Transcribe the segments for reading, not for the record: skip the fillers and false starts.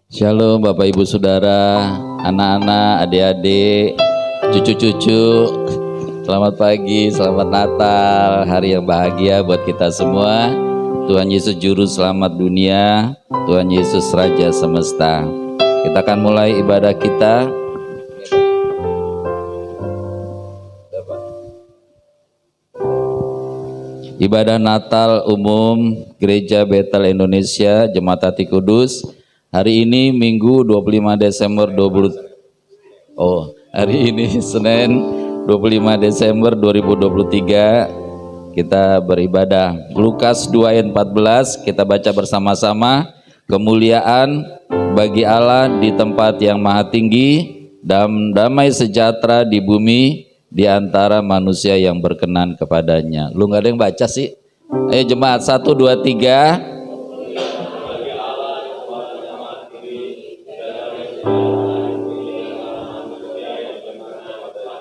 Shalom Bapak Ibu Saudara, anak-anak, adik-adik, cucu-cucu. Selamat pagi, selamat Natal, hari yang bahagia buat kita semua. Tuhan Yesus Juru Selamat dunia, Tuhan Yesus Raja semesta. Kita akan mulai ibadah kita. Ibadah Natal umum Gereja Betel Indonesia Jemaat Hati Kudus. Hari ini Minggu 25 Desember 20 hari ini Senin 25 Desember 2023 kita beribadah. Lukas 2 ayat 14 kita baca bersama-sama. Kemuliaan bagi Allah di tempat yang maha tinggi dan damai sejahtera di bumi di antara manusia yang berkenan kepadanya. Lu nggak ada yang baca sih? Ayo jemaat 1, 2, 3.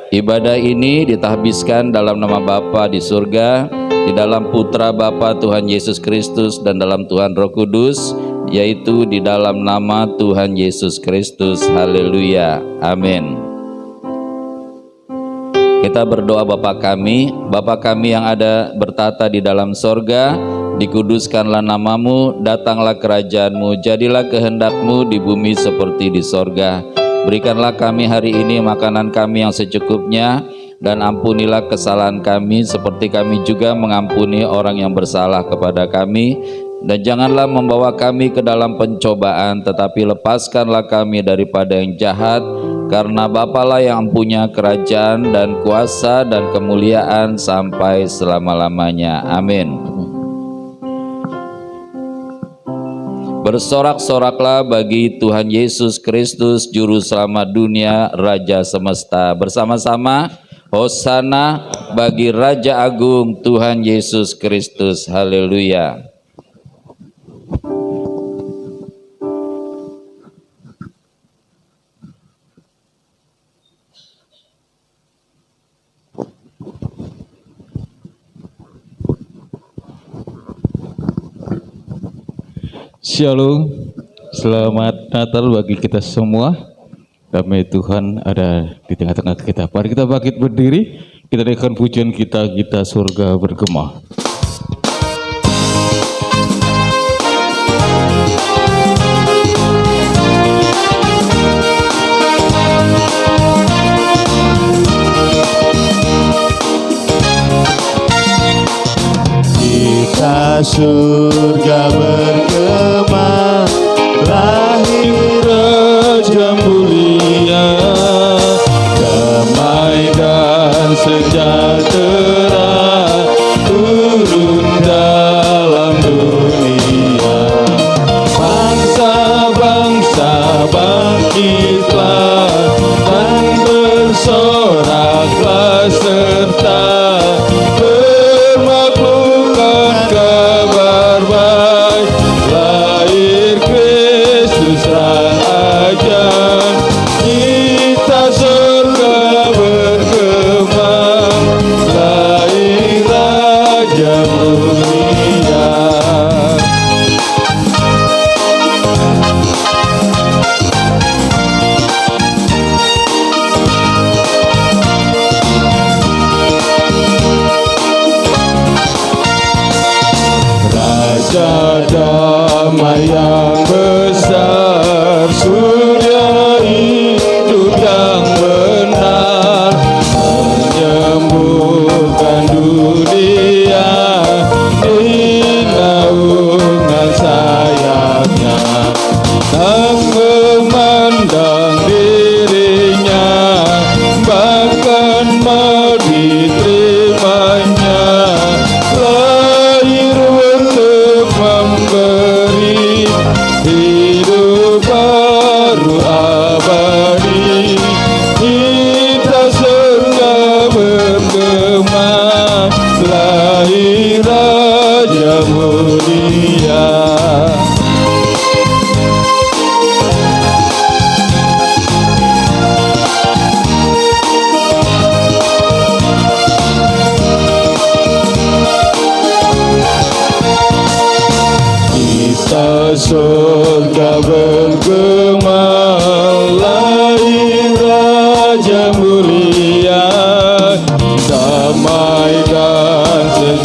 Ibadah ini ditahbiskan dalam nama Bapa di surga, di dalam Putra Bapa Tuhan Yesus Kristus, dan dalam Tuhan Roh Kudus, yaitu di dalam nama Tuhan Yesus Kristus. Haleluya. Amin. Kita berdoa. Bapa kami yang ada bertata di dalam sorga, dikuduskanlah namamu, datanglah kerajaanmu, jadilah kehendakmu di bumi seperti di sorga. Berikanlah kami hari ini makanan kami yang secukupnya, dan ampunilah kesalahan kami seperti kami juga mengampuni orang yang bersalah kepada kami. Dan janganlah membawa kami ke dalam pencobaan, tetapi lepaskanlah kami daripada yang jahat, karena Bapalah yang punya kerajaan dan kuasa dan kemuliaan sampai selama-lamanya. Amin. Bersorak-soraklah bagi Tuhan Yesus Kristus, Juru Selamat dunia, Raja semesta. Bersama-sama, Hosana bagi Raja Agung Tuhan Yesus Kristus. Haleluya. Shalom, selamat Natal bagi kita semua. Damai Tuhan ada di tengah-tengah kita. Mari kita bangkit berdiri, kita naikkan pujian kita surga bergema. Kita surga bergema, lahir Raja mulia, damai dan sejahtera turun dalam dunia. Bangsa-bangsa bangkitlah dan bersoraklah serta kabar baik, lahir Kristus Raja, kita surga bergema, lahir Raja mulia. Raja damai yang besar, surya hidup yang benar, menyembuhkan dunia di naungan sayapnya. Tak memandang dirinya, bahkan mau diterimanya, lahir untuk memberi hidup baru abadi. Kita surga bergema, lahir Raja mulia. Kita surga bergema,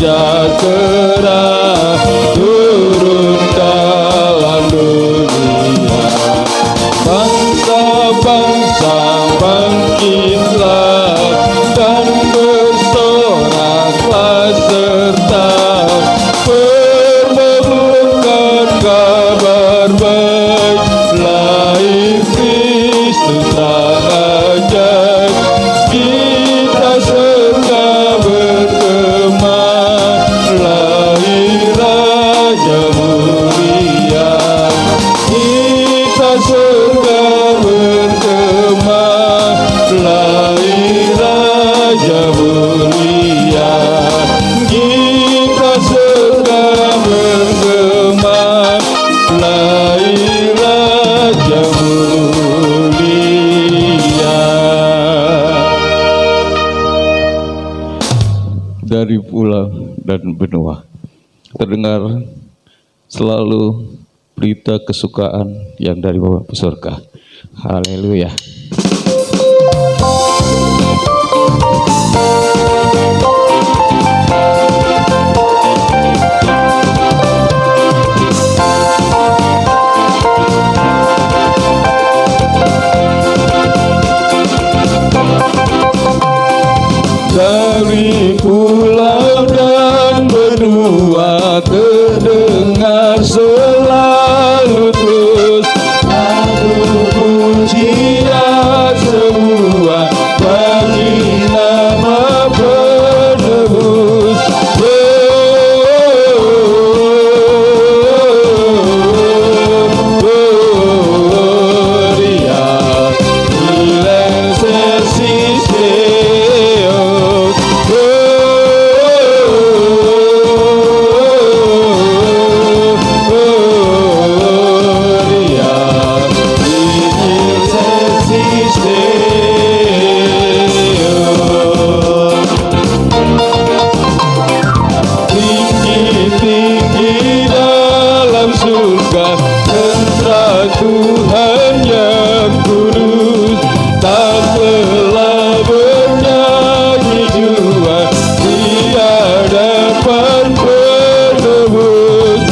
sejahtera turun dalam dunia. Bangsa-bangsa bangkitlah dan bersoraklah serta permohonan kabar baik, lahir Kristus sang ajaib. Kita serta bergema, lahir Raja mulia. Kita serta bergema, lahir Raja mulia. Kita serta bergema, lahir Raja mulia. Dari pulau dan benua terdengar selalu berita kesukaan yang dari Bapa Surga. Haleluya. Dari pulau dan benua terdengar selalu terus lagu pujian semua bagi nama penebus. Gloria in excelsis Deo. Gloria in excelsis Deo. Tinggi-tinggi dalam surga tentara Tuhan yang kudus, tak lelah bernyanyi jua di hadapan penebus.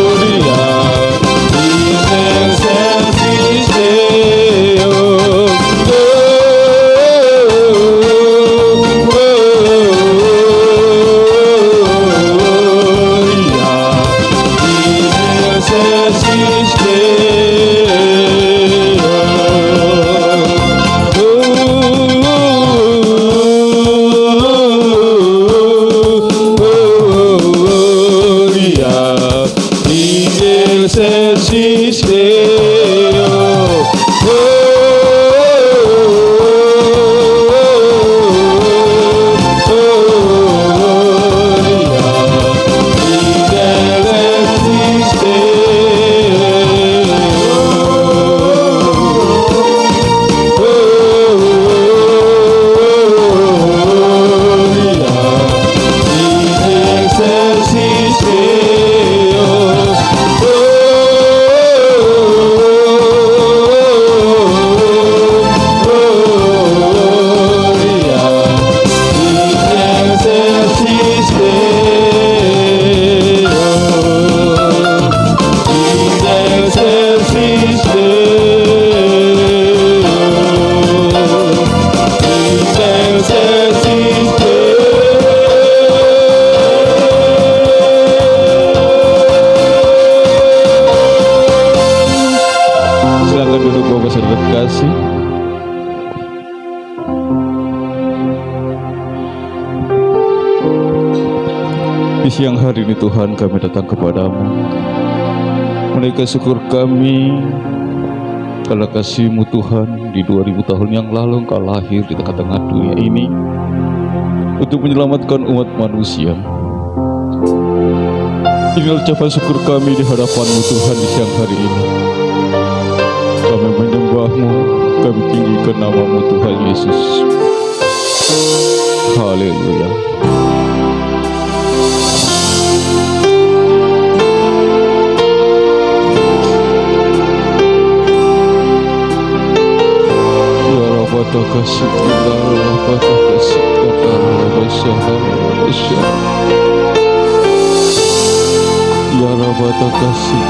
Gloria in excelsis Deo. Excelsis Deo. Silakan duduk Bapak saudara terkasih. Di siang hari ini Tuhan kami datang kepadamu, menaikkan syukur kami karena kasih-Mu Tuhan. Di 2000 tahun yang lalu Engkau lahir di tengah-tengah dunia ini untuk menyelamatkan umat manusia. Inilah ucapan syukur kami di hadapan-Mu Tuhan di siang hari ini. Kami menyembah-Mu, kami tinggikan nama-Mu Tuhan Yesus. Haleluya. kasih Allah kasih Ya Rabbah kasih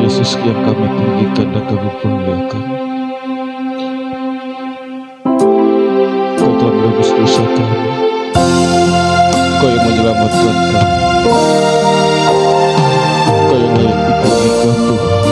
Yesus yang kami tinggikan dan kami muliakan. Kau telah menebus dosa kami. Kau yang menyelamatkan kami. Kau yang layak dipujikan Tuhan.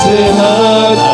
Penasehat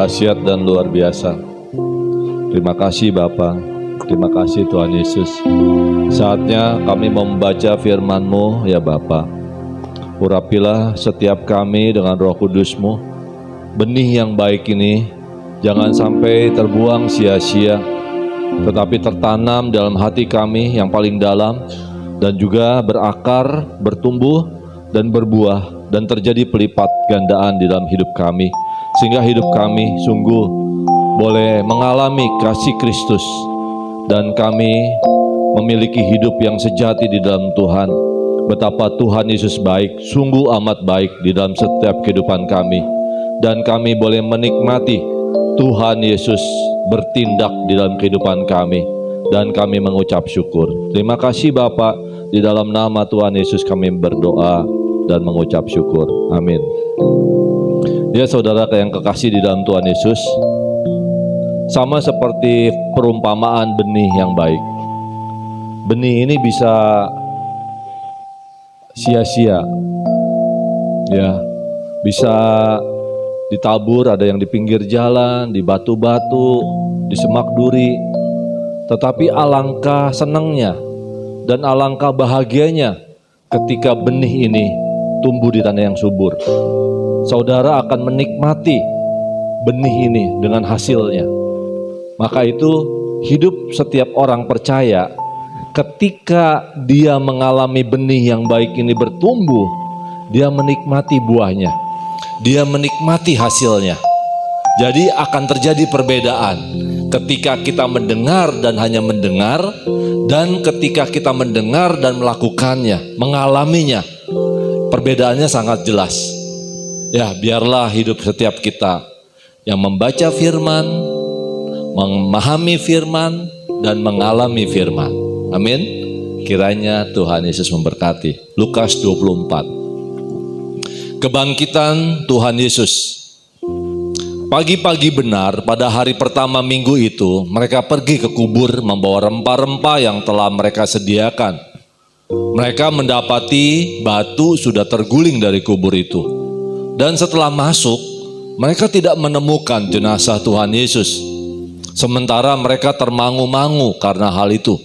dahsyat dan luar biasa. Terima kasih Bapa, terima kasih Tuhan Yesus. Saatnya kami membaca firman-Mu ya Bapa. Urapilah setiap kami dengan Roh Kudus-Mu. Benih yang baik ini jangan sampai terbuang sia-sia, tetapi tertanam dalam hati kami yang paling dalam, dan juga berakar, bertumbuh, dan berbuah, dan terjadi pelipat gandaan di dalam hidup kami, sehingga hidup kami sungguh boleh mengalami kasih Kristus, dan kami memiliki hidup yang sejati di dalam Tuhan. Betapa Tuhan Yesus baik, sungguh amat baik di dalam setiap kehidupan kami, dan kami boleh menikmati Tuhan Yesus bertindak di dalam kehidupan kami, dan kami mengucap syukur. Terima kasih Bapa, di dalam nama Tuhan Yesus kami berdoa dan mengucap syukur. Amin. Ya saudara yang kekasih di dalam Tuhan Yesus, sama seperti perumpamaan benih yang baik. Benih ini bisa sia-sia, ya, bisa ditabur, ada yang di pinggir jalan, di batu-batu, di semak duri. Tetapi alangkah senangnya dan alangkah bahagianya ketika benih ini tumbuh di tanah yang subur. Saudara akan menikmati benih ini dengan hasilnya. Maka itu hidup setiap orang percaya, ketika dia mengalami benih yang baik ini bertumbuh, dia menikmati buahnya, dia menikmati hasilnya. Jadi akan terjadi perbedaan ketika kita mendengar dan hanya mendengar, dan ketika kita mendengar dan melakukannya, mengalaminya. Perbedaannya sangat jelas. Ya, biarlah hidup setiap kita yang membaca firman, memahami firman, dan mengalami firman. Amin. Kiranya Tuhan Yesus memberkati. Lukas 24. Kebangkitan Tuhan Yesus. Pagi-pagi benar pada hari pertama minggu itu, mereka pergi ke kubur membawa rempah-rempah yang telah mereka sediakan. Mereka mendapati batu sudah terguling dari kubur itu. Dan setelah masuk, mereka tidak menemukan jenazah Tuhan Yesus. Sementara mereka termangu-mangu karena hal itu.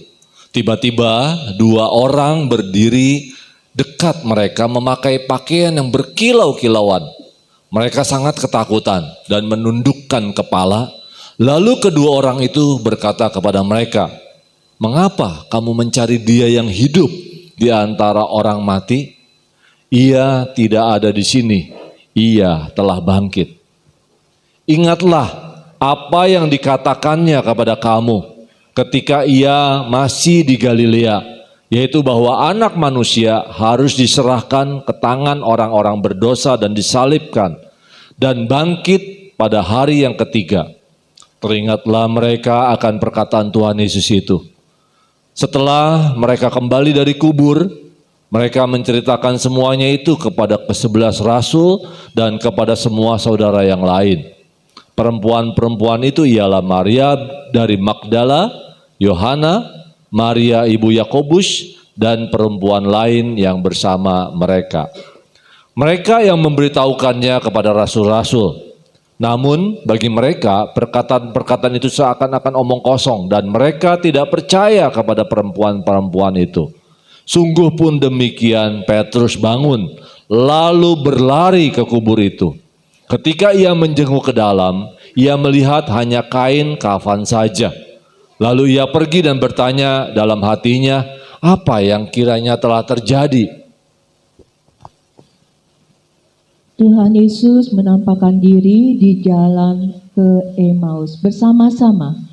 Tiba-tiba 2 orang berdiri dekat mereka memakai pakaian yang berkilau-kilauan. Mereka sangat ketakutan dan menundukkan kepala. Lalu kedua orang itu berkata kepada mereka, "Mengapa kamu mencari dia yang hidup di antara orang mati? Ia tidak ada di sini, ia telah bangkit. Ingatlah apa yang dikatakannya kepada kamu ketika ia masih di Galilea, yaitu bahwa anak manusia harus diserahkan ke tangan orang-orang berdosa dan disalibkan, dan bangkit pada hari yang ketiga." Teringatlah mereka akan perkataan Tuhan Yesus itu. Setelah mereka kembali dari kubur, mereka menceritakan semuanya itu kepada ke-11 rasul dan kepada semua saudara yang lain. Perempuan-perempuan itu ialah Maria dari Magdala, Yohana, Maria ibu Yakobus, dan perempuan lain yang bersama mereka. Mereka yang memberitahukannya kepada rasul-rasul. Namun bagi mereka perkataan-perkataan itu seakan-akan omong kosong, dan mereka tidak percaya kepada perempuan-perempuan itu. Sungguh pun demikian, Petrus bangun lalu berlari ke kubur itu. Ketika ia menjenguk ke dalam, ia melihat hanya kain kafan saja. Lalu ia pergi dan bertanya dalam hatinya, apa yang kiranya telah terjadi? Tuhan Yesus menampakkan diri di jalan ke Emmaus bersama-sama.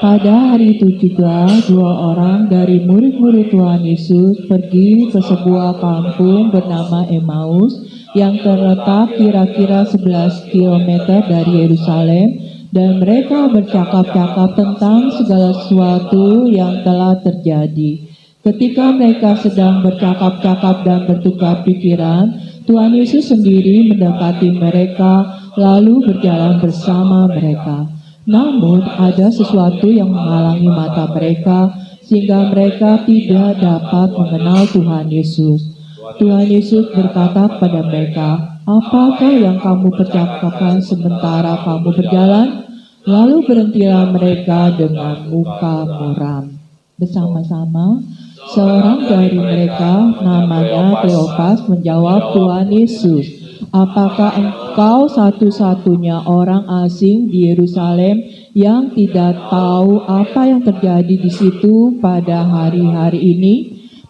Pada hari itu juga 2 orang dari murid-murid Tuhan Yesus pergi ke sebuah kampung bernama Emmaus yang terletak kira-kira 11 km dari Yerusalem, dan mereka bercakap-cakap tentang segala sesuatu yang telah terjadi. Ketika mereka sedang bercakap-cakap dan bertukar pikiran, Tuhan Yesus sendiri mendekati mereka lalu berjalan bersama mereka. Namun ada sesuatu yang menghalangi mata mereka sehingga mereka tidak dapat mengenal Tuhan Yesus. Tuhan Yesus berkata kepada mereka, apakah yang kamu percakapkan sementara kamu berjalan? Lalu berhentilah mereka dengan muka muram. Bersama-sama, seorang dari mereka, namanya Kleopas, menjawab Tuhan Yesus, apakah engkau satu-satunya orang asing di Yerusalem yang tidak tahu apa yang terjadi di situ pada hari-hari ini?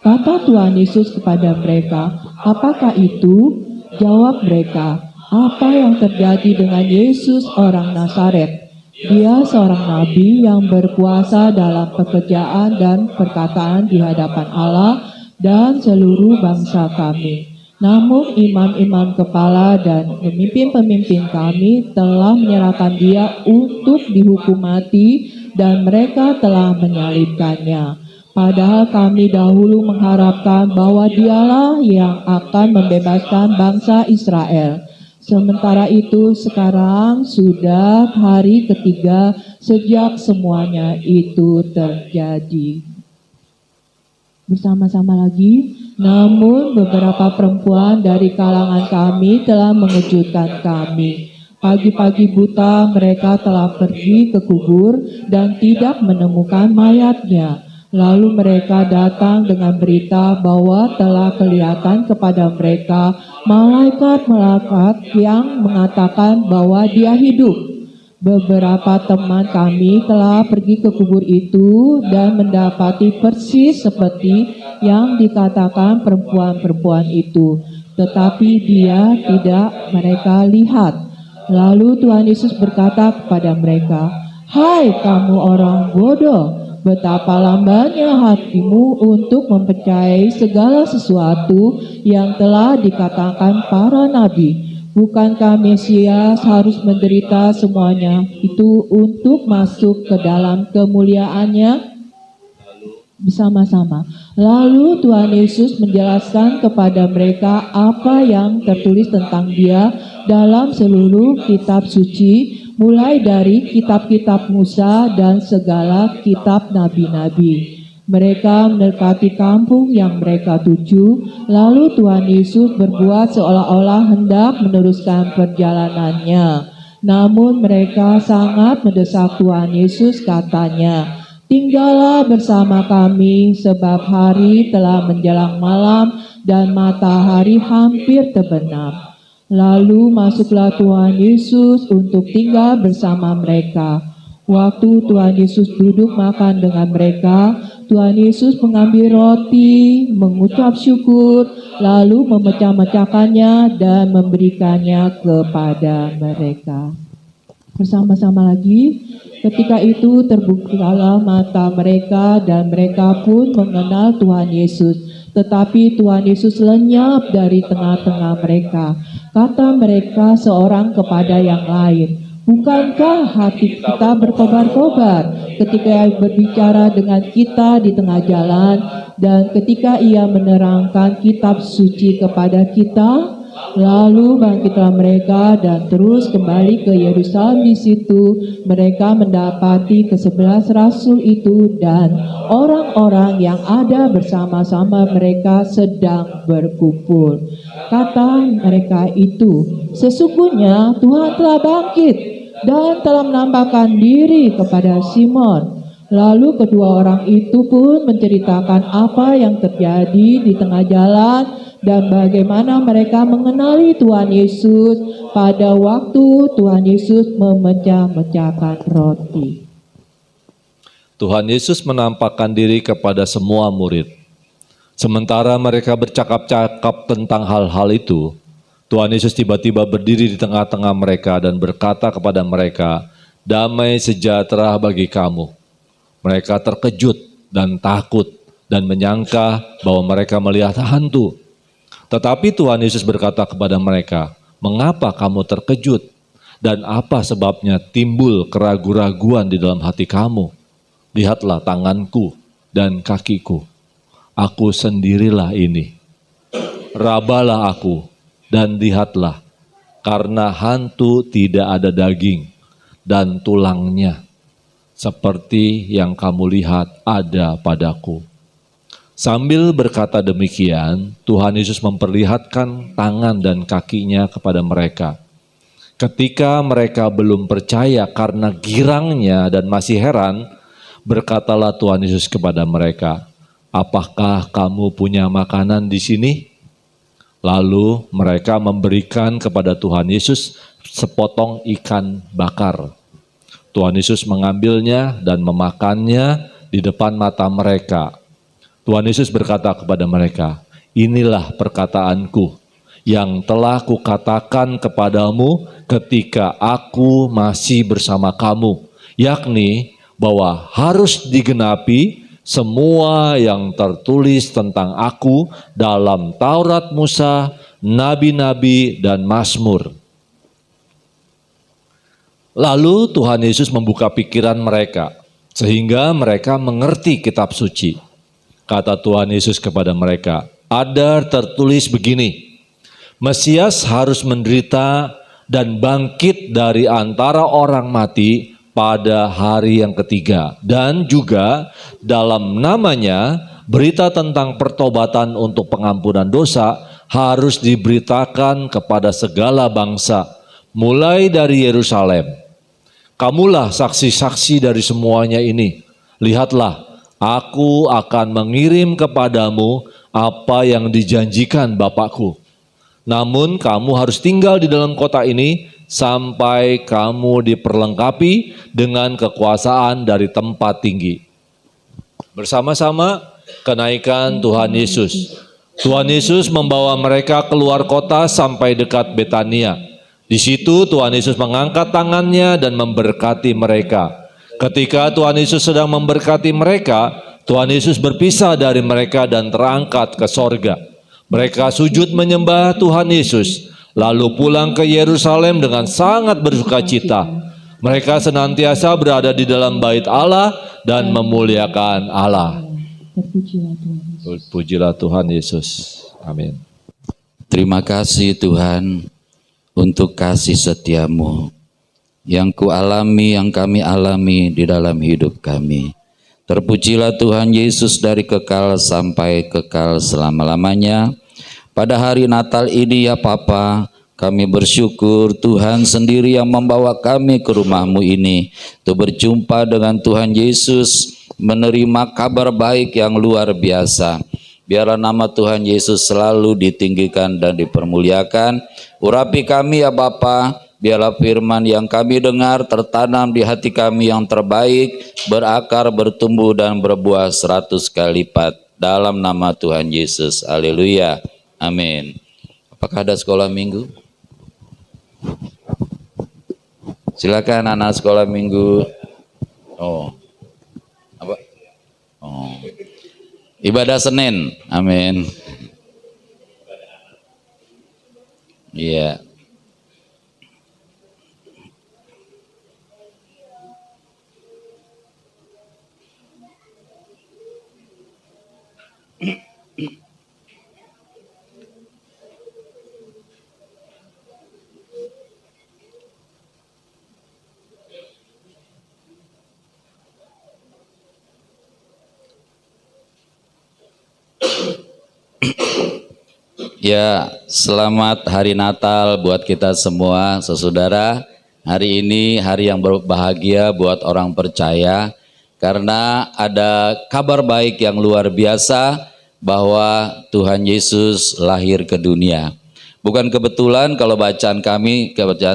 Kata Tuhan Yesus kepada mereka, apakah itu? Jawab mereka, apa yang terjadi dengan Yesus orang Nazaret? Dia seorang nabi yang berkuasa dalam pekerjaan dan perkataan di hadapan Allah dan seluruh bangsa kami. Namun imam-imam kepala dan pemimpin-pemimpin kami telah menyerahkan dia untuk dihukum mati dan mereka telah menyalibkannya. Padahal kami dahulu mengharapkan bahwa dialah yang akan membebaskan bangsa Israel. Sementara itu sekarang sudah hari ketiga sejak semuanya itu terjadi. Bersama-sama lagi, namun beberapa perempuan dari kalangan kami telah mengejutkan kami. Pagi-pagi buta mereka telah pergi ke kubur dan tidak menemukan mayatnya. Lalu mereka datang dengan berita bahwa telah kelihatan kepada mereka malaikat-malaikat yang mengatakan bahwa dia hidup. Beberapa teman kami telah pergi ke kubur itu dan mendapati persis seperti yang dikatakan perempuan-perempuan itu. Tetapi dia tidak mereka lihat. Lalu Tuhan Yesus berkata kepada mereka, "Hai kamu orang bodoh, betapa lambannya hatimu untuk mempercayai segala sesuatu yang telah dikatakan para nabi. Bukankah Mesias harus menderita semuanya itu untuk masuk ke dalam kemuliaannya?" Bersama-sama. Lalu Tuhan Yesus menjelaskan kepada mereka apa yang tertulis tentang dia dalam seluruh kitab suci, mulai dari kitab-kitab Musa dan segala kitab nabi-nabi. Mereka mendekati kampung yang mereka tuju, lalu Tuhan Yesus berbuat seolah-olah hendak meneruskan perjalanannya. Namun mereka sangat mendesak Tuhan Yesus, katanya, "Tinggallah bersama kami sebab hari telah menjelang malam dan matahari hampir terbenam." Lalu masuklah Tuhan Yesus untuk tinggal bersama mereka. Waktu Tuhan Yesus duduk makan dengan mereka, Tuhan Yesus mengambil roti, mengucap syukur, lalu memecah-mecahkannya dan memberikannya kepada mereka. Bersama-sama lagi, ketika itu terbukalah mata mereka dan mereka pun mengenal Tuhan Yesus. Tetapi Tuhan Yesus lenyap dari tengah-tengah mereka. Kata mereka seorang kepada yang lain, "Bukankah hati kita berkobar-kobar ketika ia berbicara dengan kita di tengah jalan dan ketika ia menerangkan kitab suci kepada kita?" Lalu bangkitlah mereka dan terus kembali ke Yerusalem. Di situ mereka mendapati ke-11 rasul itu dan orang-orang yang ada bersama-sama mereka sedang berkumpul. Kata mereka itu, "Sesungguhnya Tuhan telah bangkit dan telah menampakkan diri kepada Simon." Lalu kedua orang itu pun menceritakan apa yang terjadi di tengah jalan dan bagaimana mereka mengenali Tuhan Yesus pada waktu Tuhan Yesus memecah-mecahkan roti. Tuhan Yesus menampakkan diri kepada semua murid. Sementara mereka bercakap-cakap tentang hal-hal itu, Tuhan Yesus tiba-tiba berdiri di tengah-tengah mereka dan berkata kepada mereka, "Damai sejahtera bagi kamu." Mereka terkejut dan takut dan menyangka bahwa mereka melihat hantu. Tetapi Tuhan Yesus berkata kepada mereka, "Mengapa kamu terkejut? Dan apa sebabnya timbul keraguan-raguan di dalam hati kamu? Lihatlah tanganku dan kakiku. Aku sendirilah ini. Rabalah aku dan lihatlah, karena hantu tidak ada daging dan tulangnya, seperti yang kamu lihat ada padaku." Sambil berkata demikian, Tuhan Yesus memperlihatkan tangan dan kakinya kepada mereka. Ketika mereka belum percaya karena girangnya dan masih heran, berkatalah Tuhan Yesus kepada mereka, "Apakah kamu punya makanan di sini?" Lalu mereka memberikan kepada Tuhan Yesus sepotong ikan bakar. Tuhan Yesus mengambilnya dan memakannya di depan mata mereka. Tuhan Yesus berkata kepada mereka, "Inilah perkataanku yang telah kukatakan kepadamu ketika aku masih bersama kamu, yakni bahwa harus digenapi semua yang tertulis tentang aku dalam Taurat Musa, nabi-nabi, dan Mazmur." Lalu Tuhan Yesus membuka pikiran mereka, sehingga mereka mengerti kitab suci. Kata Tuhan Yesus kepada mereka, "Ada tertulis begini, Mesias harus menderita dan bangkit dari antara orang mati pada hari yang ketiga. Dan juga dalam namanya berita tentang pertobatan untuk pengampunan dosa harus diberitakan kepada segala bangsa, mulai dari Yerusalem. Kamulah saksi-saksi dari semuanya ini. Lihatlah, aku akan mengirim kepadamu apa yang dijanjikan Bapakku. Namun kamu harus tinggal di dalam kota ini sampai kamu diperlengkapi dengan kekuasaan dari tempat tinggi." Bersama-sama kenaikan Tuhan Yesus. Tuhan Yesus membawa mereka keluar kota sampai dekat Betania. Di situ Tuhan Yesus mengangkat tangannya dan memberkati mereka. Ketika Tuhan Yesus sedang memberkati mereka, Tuhan Yesus berpisah dari mereka dan terangkat ke sorga. Mereka sujud menyembah Tuhan Yesus, lalu pulang ke Yerusalem dengan sangat bersukacita. Mereka senantiasa berada di dalam bait Allah dan memuliakan Allah. Terpujilah Tuhan Yesus. Pujilah Tuhan Yesus. Amin. Terima kasih Tuhan untuk kasih setiamu yang kualami, yang kami alami di dalam hidup kami. Terpujilah Tuhan Yesus dari kekal sampai kekal selama-lamanya. Pada hari Natal ini ya Bapa, kami bersyukur Tuhan sendiri yang membawa kami ke rumah-Mu ini untuk berjumpa dengan Tuhan Yesus, menerima kabar baik yang luar biasa. Biarlah nama Tuhan Yesus selalu ditinggikan dan dipermuliakan. Urapi kami ya Bapa, biarlah firman yang kami dengar tertanam di hati kami yang terbaik, berakar, bertumbuh dan berbuah 100 kali lipat. Dalam nama Tuhan Yesus. Haleluya. Amin. Apakah ada sekolah minggu? Silakan anak sekolah minggu. Oh. Apa? Oh. Ibadah Senin. Amin. Iya. Ya, selamat hari Natal buat kita semua, saudara. Hari ini hari yang berbahagia buat orang percaya karena ada kabar baik yang luar biasa bahwa Tuhan Yesus lahir ke dunia. Bukan kebetulan kalau bacaan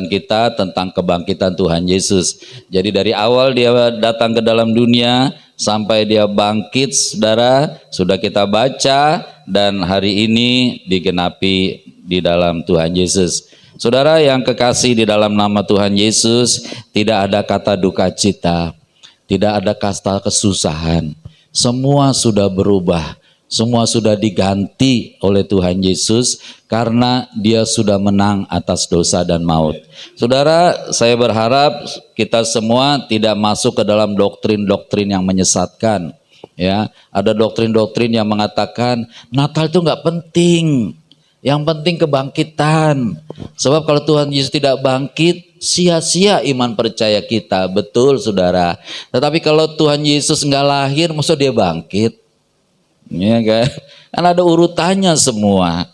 kita tentang kebangkitan Tuhan Yesus. Jadi dari awal dia datang ke dalam dunia sampai dia bangkit, saudara, sudah kita baca dan hari ini digenapi di dalam Tuhan Yesus. Saudara yang kekasih, di dalam nama Tuhan Yesus tidak ada kata duka cita, tidak ada kata kesusahan. Semua sudah berubah, semua sudah diganti oleh Tuhan Yesus karena dia sudah menang atas dosa dan maut. Saudara, saya berharap kita semua tidak masuk ke dalam doktrin-doktrin yang menyesatkan. Ya, ada doktrin-doktrin yang mengatakan Natal itu nggak penting, yang penting kebangkitan. Sebab kalau Tuhan Yesus tidak bangkit, sia-sia iman percaya kita. Betul saudara. Tetapi kalau Tuhan Yesus nggak lahir, maksud dia bangkit? Ya kan? Kan ada urutannya semua.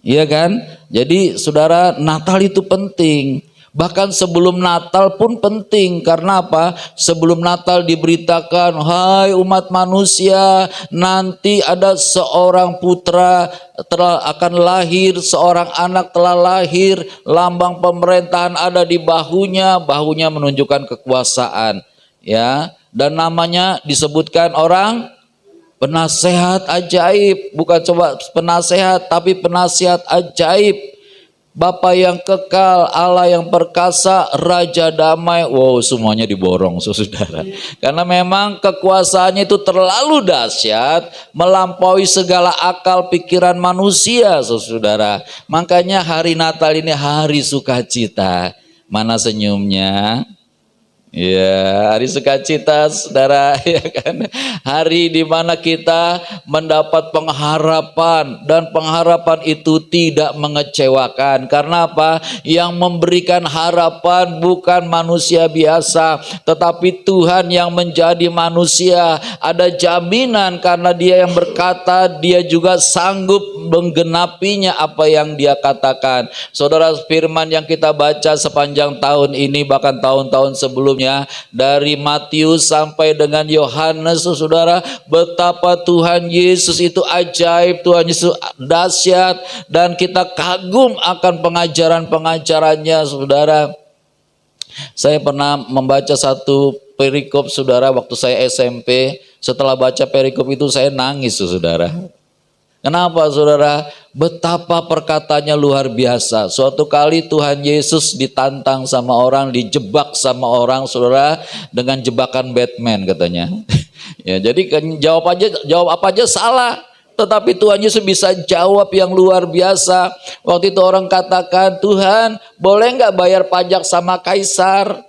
Iya kan? Jadi saudara, Natal itu penting. Bahkan sebelum Natal pun penting. Karena apa? Sebelum Natal diberitakan, hai umat manusia, nanti ada seorang putra akan lahir, seorang anak telah lahir, lambang pemerintahan ada di bahunya, bahunya menunjukkan kekuasaan. Ya, dan namanya disebutkan orang penasehat ajaib, bukan coba penasehat, tapi penasihat ajaib. Bapa yang kekal, Allah yang perkasa, Raja damai. Wow, semuanya diborong saudara. Karena memang kekuasaannya itu terlalu dahsyat, melampaui segala akal pikiran manusia saudara. Makanya hari Natal ini hari sukacita. Mana senyumnya? Ya, hari sukacita saudara, ya kan? Hari di mana kita mendapat pengharapan, dan pengharapan itu tidak mengecewakan. Karena apa? Yang memberikan harapan bukan manusia biasa, tetapi Tuhan yang menjadi manusia. Ada jaminan karena Dia yang berkata, Dia juga sanggup menggenapinya apa yang Dia katakan. Saudara, firman yang kita baca sepanjang tahun ini, bahkan tahun-tahun sebelumnya, dari Matius sampai dengan Yohanes, saudara, betapa Tuhan Yesus itu ajaib, Tuhan Yesus dahsyat, dan kita kagum akan pengajaran-pengajarannya, saudara. Saya pernah membaca satu perikop, saudara, waktu saya SMP. Setelah baca perikop itu saya nangis, saudara. Kenapa, saudara? Betapa perkataannya luar biasa. Suatu kali Tuhan Yesus ditantang sama orang, dijebak sama orang, saudara, dengan jebakan Batman katanya. Ya, jadi jawab apa aja salah. Tetapi Tuhan Yesus bisa jawab yang luar biasa. Waktu itu orang katakan, Tuhan, boleh nggak bayar pajak sama kaisar?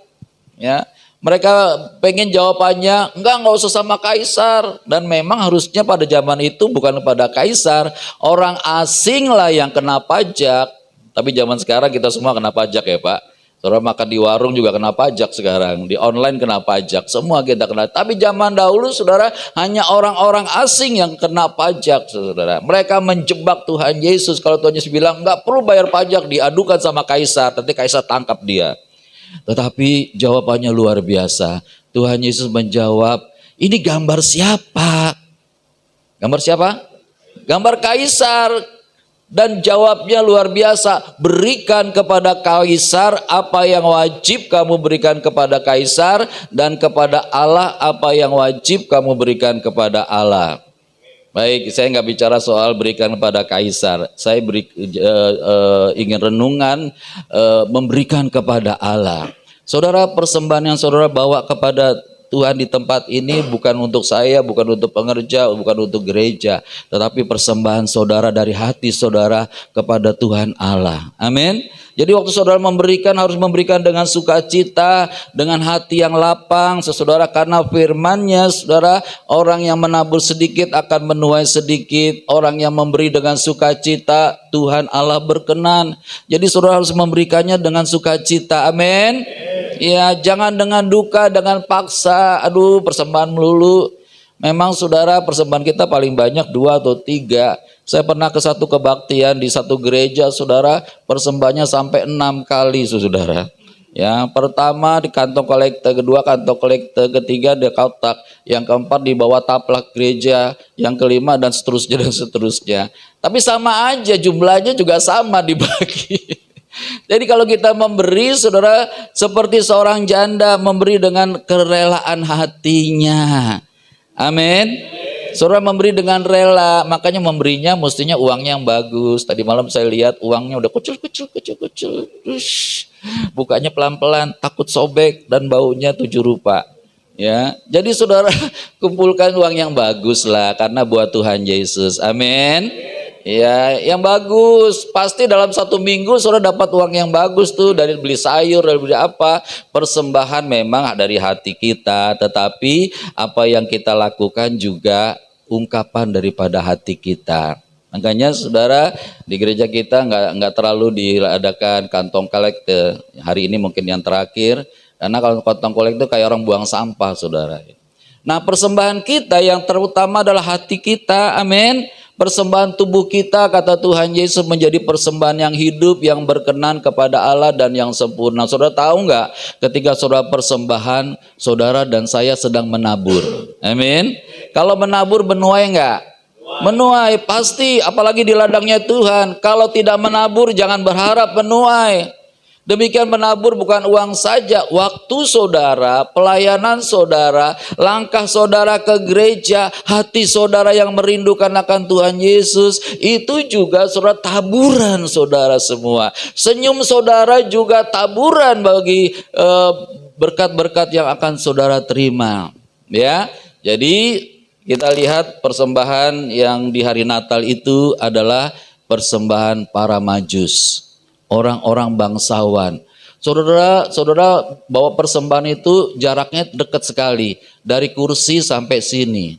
Ya. Mereka pengen jawabannya, enggak usah sama kaisar. Dan memang harusnya pada zaman itu bukan pada kaisar, orang asing lah yang kena pajak. Tapi zaman sekarang kita semua kena pajak ya Pak. Saudara, makan di warung juga kena pajak sekarang, di online kena pajak, semua kita kena. Tapi zaman dahulu, saudara, hanya orang-orang asing yang kena pajak, saudara. Mereka menjebak Tuhan Yesus. Kalau Tuhan Yesus bilang enggak perlu bayar pajak, diadukan sama kaisar, nanti kaisar tangkap dia. Tetapi jawabannya luar biasa. Tuhan Yesus menjawab, ini gambar siapa? Gambar siapa? Gambar kaisar. Dan jawabnya luar biasa, berikan kepada kaisar apa yang wajib kamu berikan kepada kaisar, dan kepada Allah apa yang wajib kamu berikan kepada Allah. Baik, saya nggak bicara soal berikan kepada kaisar. Saya ingin renungan memberikan kepada Allah. Saudara, persembahan yang saudara bawa kepada Tuhan di tempat ini bukan untuk saya, bukan untuk pengerja, bukan untuk gereja, tetapi persembahan saudara dari hati saudara kepada Tuhan Allah. Amin. Jadi waktu saudara memberikan, harus memberikan dengan sukacita, dengan hati yang lapang, saudara, karena firman-Nya, saudara, orang yang menabur sedikit akan menuai sedikit, orang yang memberi dengan sukacita, Tuhan Allah berkenan. Jadi saudara harus memberikannya dengan sukacita. Amin. Ya, jangan dengan duka, dengan paksa. Aduh, persembahan melulu. Memang saudara, persembahan kita paling banyak 2 atau 3. Saya pernah ke satu kebaktian di satu gereja, saudara, persembahannya sampai 6 kali, saudara. Ya, pertama di kantong kolekte, kedua kantong kolekte, ketiga di kotak, yang keempat di bawah taplak gereja, yang kelima dan seterusnya dan seterusnya. Tapi sama aja, jumlahnya juga sama dibagi. Jadi kalau kita memberi, saudara, seperti seorang janda memberi dengan kerelaan hatinya. Amin. Saudara memberi dengan rela, makanya memberinya mestinya uangnya yang bagus. Tadi malam saya lihat uangnya udah kecil. Bukanya pelan-pelan, takut sobek dan baunya 7 rupa. Ya, jadi saudara kumpulkan uang yang bagus lah, karena buat Tuhan Yesus. Amin. Ya, yang bagus. Pasti dalam 1 minggu saudara dapat uang yang bagus tuh, dari beli sayur, dari beli apa. Persembahan memang dari hati kita, tetapi apa yang kita lakukan juga ungkapan daripada hati kita. Makanya saudara, di gereja kita nggak terlalu diadakan kantong kolekte. Hari ini mungkin yang terakhir, karena kalau kantong kolekte kayak orang buang sampah, saudara. Nah, persembahan kita yang terutama adalah hati kita, amin. Persembahan tubuh kita, kata Tuhan Yesus, menjadi persembahan yang hidup, yang berkenan kepada Allah dan yang sempurna. Saudara tahu nggak, ketika saudara persembahan, saudara dan saya sedang menabur, amin. Kalau menabur menuai nggak? Menuai, pasti, apalagi di ladangnya Tuhan. Kalau tidak menabur, jangan berharap menuai. Demikian menabur bukan uang saja, waktu saudara, pelayanan saudara, langkah saudara ke gereja, hati saudara yang merindukan akan Tuhan Yesus, itu juga saudara taburan saudara semua. Senyum saudara juga taburan bagi berkat-berkat yang akan saudara terima. Ya, jadi kita lihat persembahan yang di hari Natal itu adalah persembahan para majus. Orang-orang bangsawan. Saudara bawa persembahan itu jaraknya dekat sekali. Dari kursi sampai sini.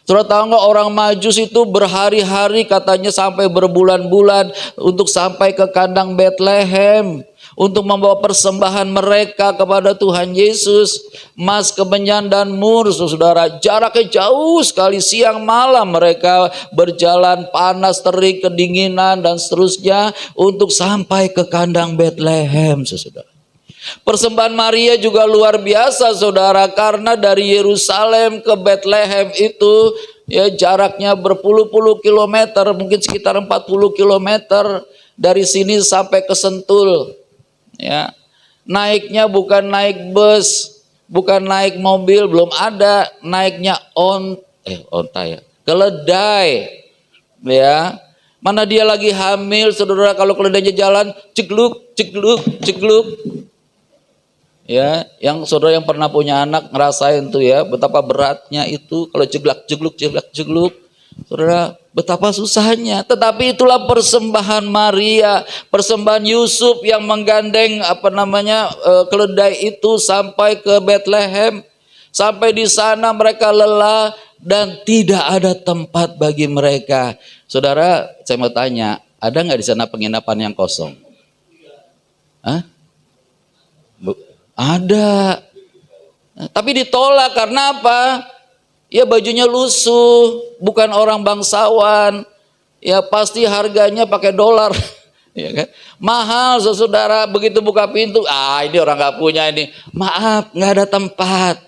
Saudara tahu nggak, orang Majus itu berhari-hari, katanya sampai berbulan-bulan untuk sampai ke kandang Bethlehem. Untuk membawa persembahan mereka kepada Tuhan Yesus. Emas, kemenyan, dan mur, saudara. Jaraknya jauh sekali, siang malam mereka berjalan, panas, terik, kedinginan, dan seterusnya. Untuk sampai ke kandang Bethlehem, saudara. Persembahan Maria juga luar biasa, saudara. Karena dari Yerusalem ke Bethlehem itu ya jaraknya berpuluh-puluh kilometer. Mungkin sekitar 40 kilometer. Dari sini sampai ke Sentul. Ya, naiknya bukan naik bus, bukan naik mobil, belum ada, naiknya onta ya, keledai, ya. Mana dia lagi hamil, saudara, kalau keledainya jalan, cegluk, cegluk, cegluk. Ya, yang saudara yang pernah punya anak ngerasain tuh ya, betapa beratnya itu kalau jeglak, jegluk, jeglak, jegluk. Saudara, betapa susahnya. Tetapi itulah persembahan Maria, persembahan Yusuf yang menggandeng keledai itu sampai ke Bethlehem. Sampai di sana mereka lelah dan tidak ada tempat bagi mereka. Saudara, saya mau tanya, ada nggak di sana penginapan yang kosong? Hah? Ada. Tapi ditolak karena apa? Ya bajunya lusuh, bukan orang bangsawan, ya pasti harganya pakai dolar, ya kan? Mahal, saudara. Begitu buka pintu, ini orang nggak punya ini, maaf nggak ada tempat,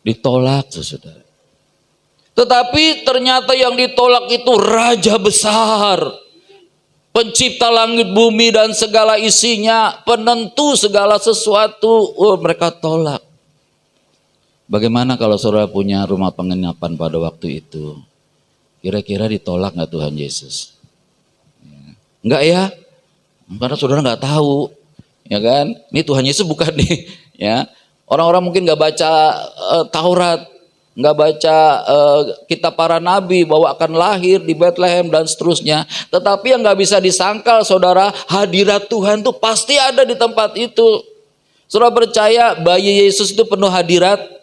ditolak, saudara. Tetapi ternyata yang ditolak itu raja besar, pencipta langit bumi dan segala isinya, penentu segala sesuatu. Mereka tolak. Bagaimana kalau saudara punya rumah penginapan pada waktu itu? Kira-kira ditolak nggak Tuhan Yesus? Enggak ya? Karena saudara nggak tahu, ya kan? Ini Tuhan Yesus bukan nih, ya. Orang-orang mungkin nggak baca Taurat, nggak baca kitab para nabi bahwa akan lahir di Bethlehem dan seterusnya. Tetapi yang nggak bisa disangkal, saudara, hadirat Tuhan tuh pasti ada di tempat itu. Saudara percaya bayi Yesus itu penuh hadirat?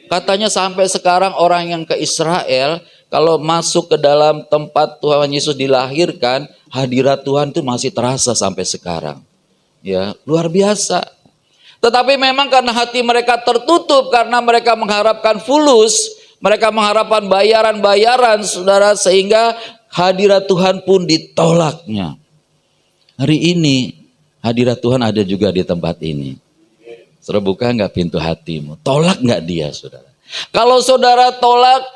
Katanya sampai sekarang orang yang ke Israel, kalau masuk ke dalam tempat Tuhan Yesus dilahirkan, hadirat Tuhan itu masih terasa sampai sekarang. Ya, luar biasa. Tetapi memang karena hati mereka tertutup, karena mereka mengharapkan fulus, mereka mengharapkan bayaran-bayaran, saudara, sehingga hadirat Tuhan pun ditolaknya. Hari ini hadirat Tuhan ada juga di tempat ini. Saudara, buka nggak pintu hatimu? Tolak nggak dia, saudara? Kalau saudara tolak,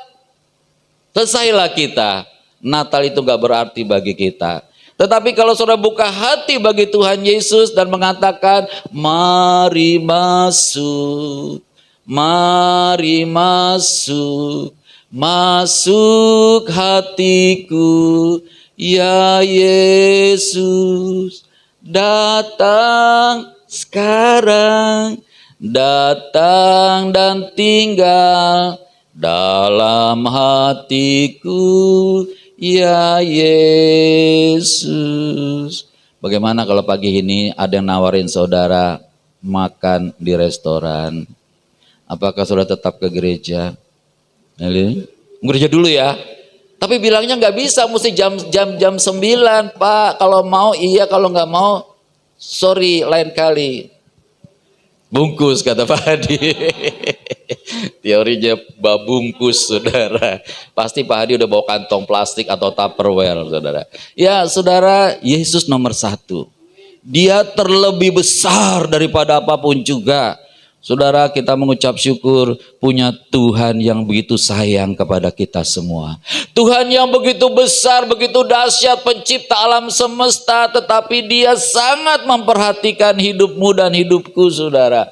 selesailah kita. Natal itu nggak berarti bagi kita. Tetapi kalau saudara buka hati bagi Tuhan Yesus dan mengatakan, mari masuk, mari masuk, masuk hatiku, ya Yesus, datang sekarang, datang dan tinggal dalam hatiku, ya Yesus. Bagaimana kalau pagi ini ada yang nawarin saudara makan di restoran? Apakah saudara tetap ke gereja? Gereja dulu ya. Tapi bilangnya nggak bisa, mesti jam 9, Pak. Kalau mau iya, kalau nggak mau sorry, lain kali. Bungkus kata Pak Hadi. Teorinya babungkus saudara. Pasti Pak Hadi udah bawa kantong plastik atau tupperware saudara. Ya saudara, Yesus nomor satu. Dia terlebih besar daripada apapun juga. Saudara, kita mengucap syukur punya Tuhan yang begitu sayang kepada kita semua. Tuhan yang begitu besar, begitu dahsyat, pencipta alam semesta, tetapi Dia sangat memperhatikan hidupmu dan hidupku, saudara.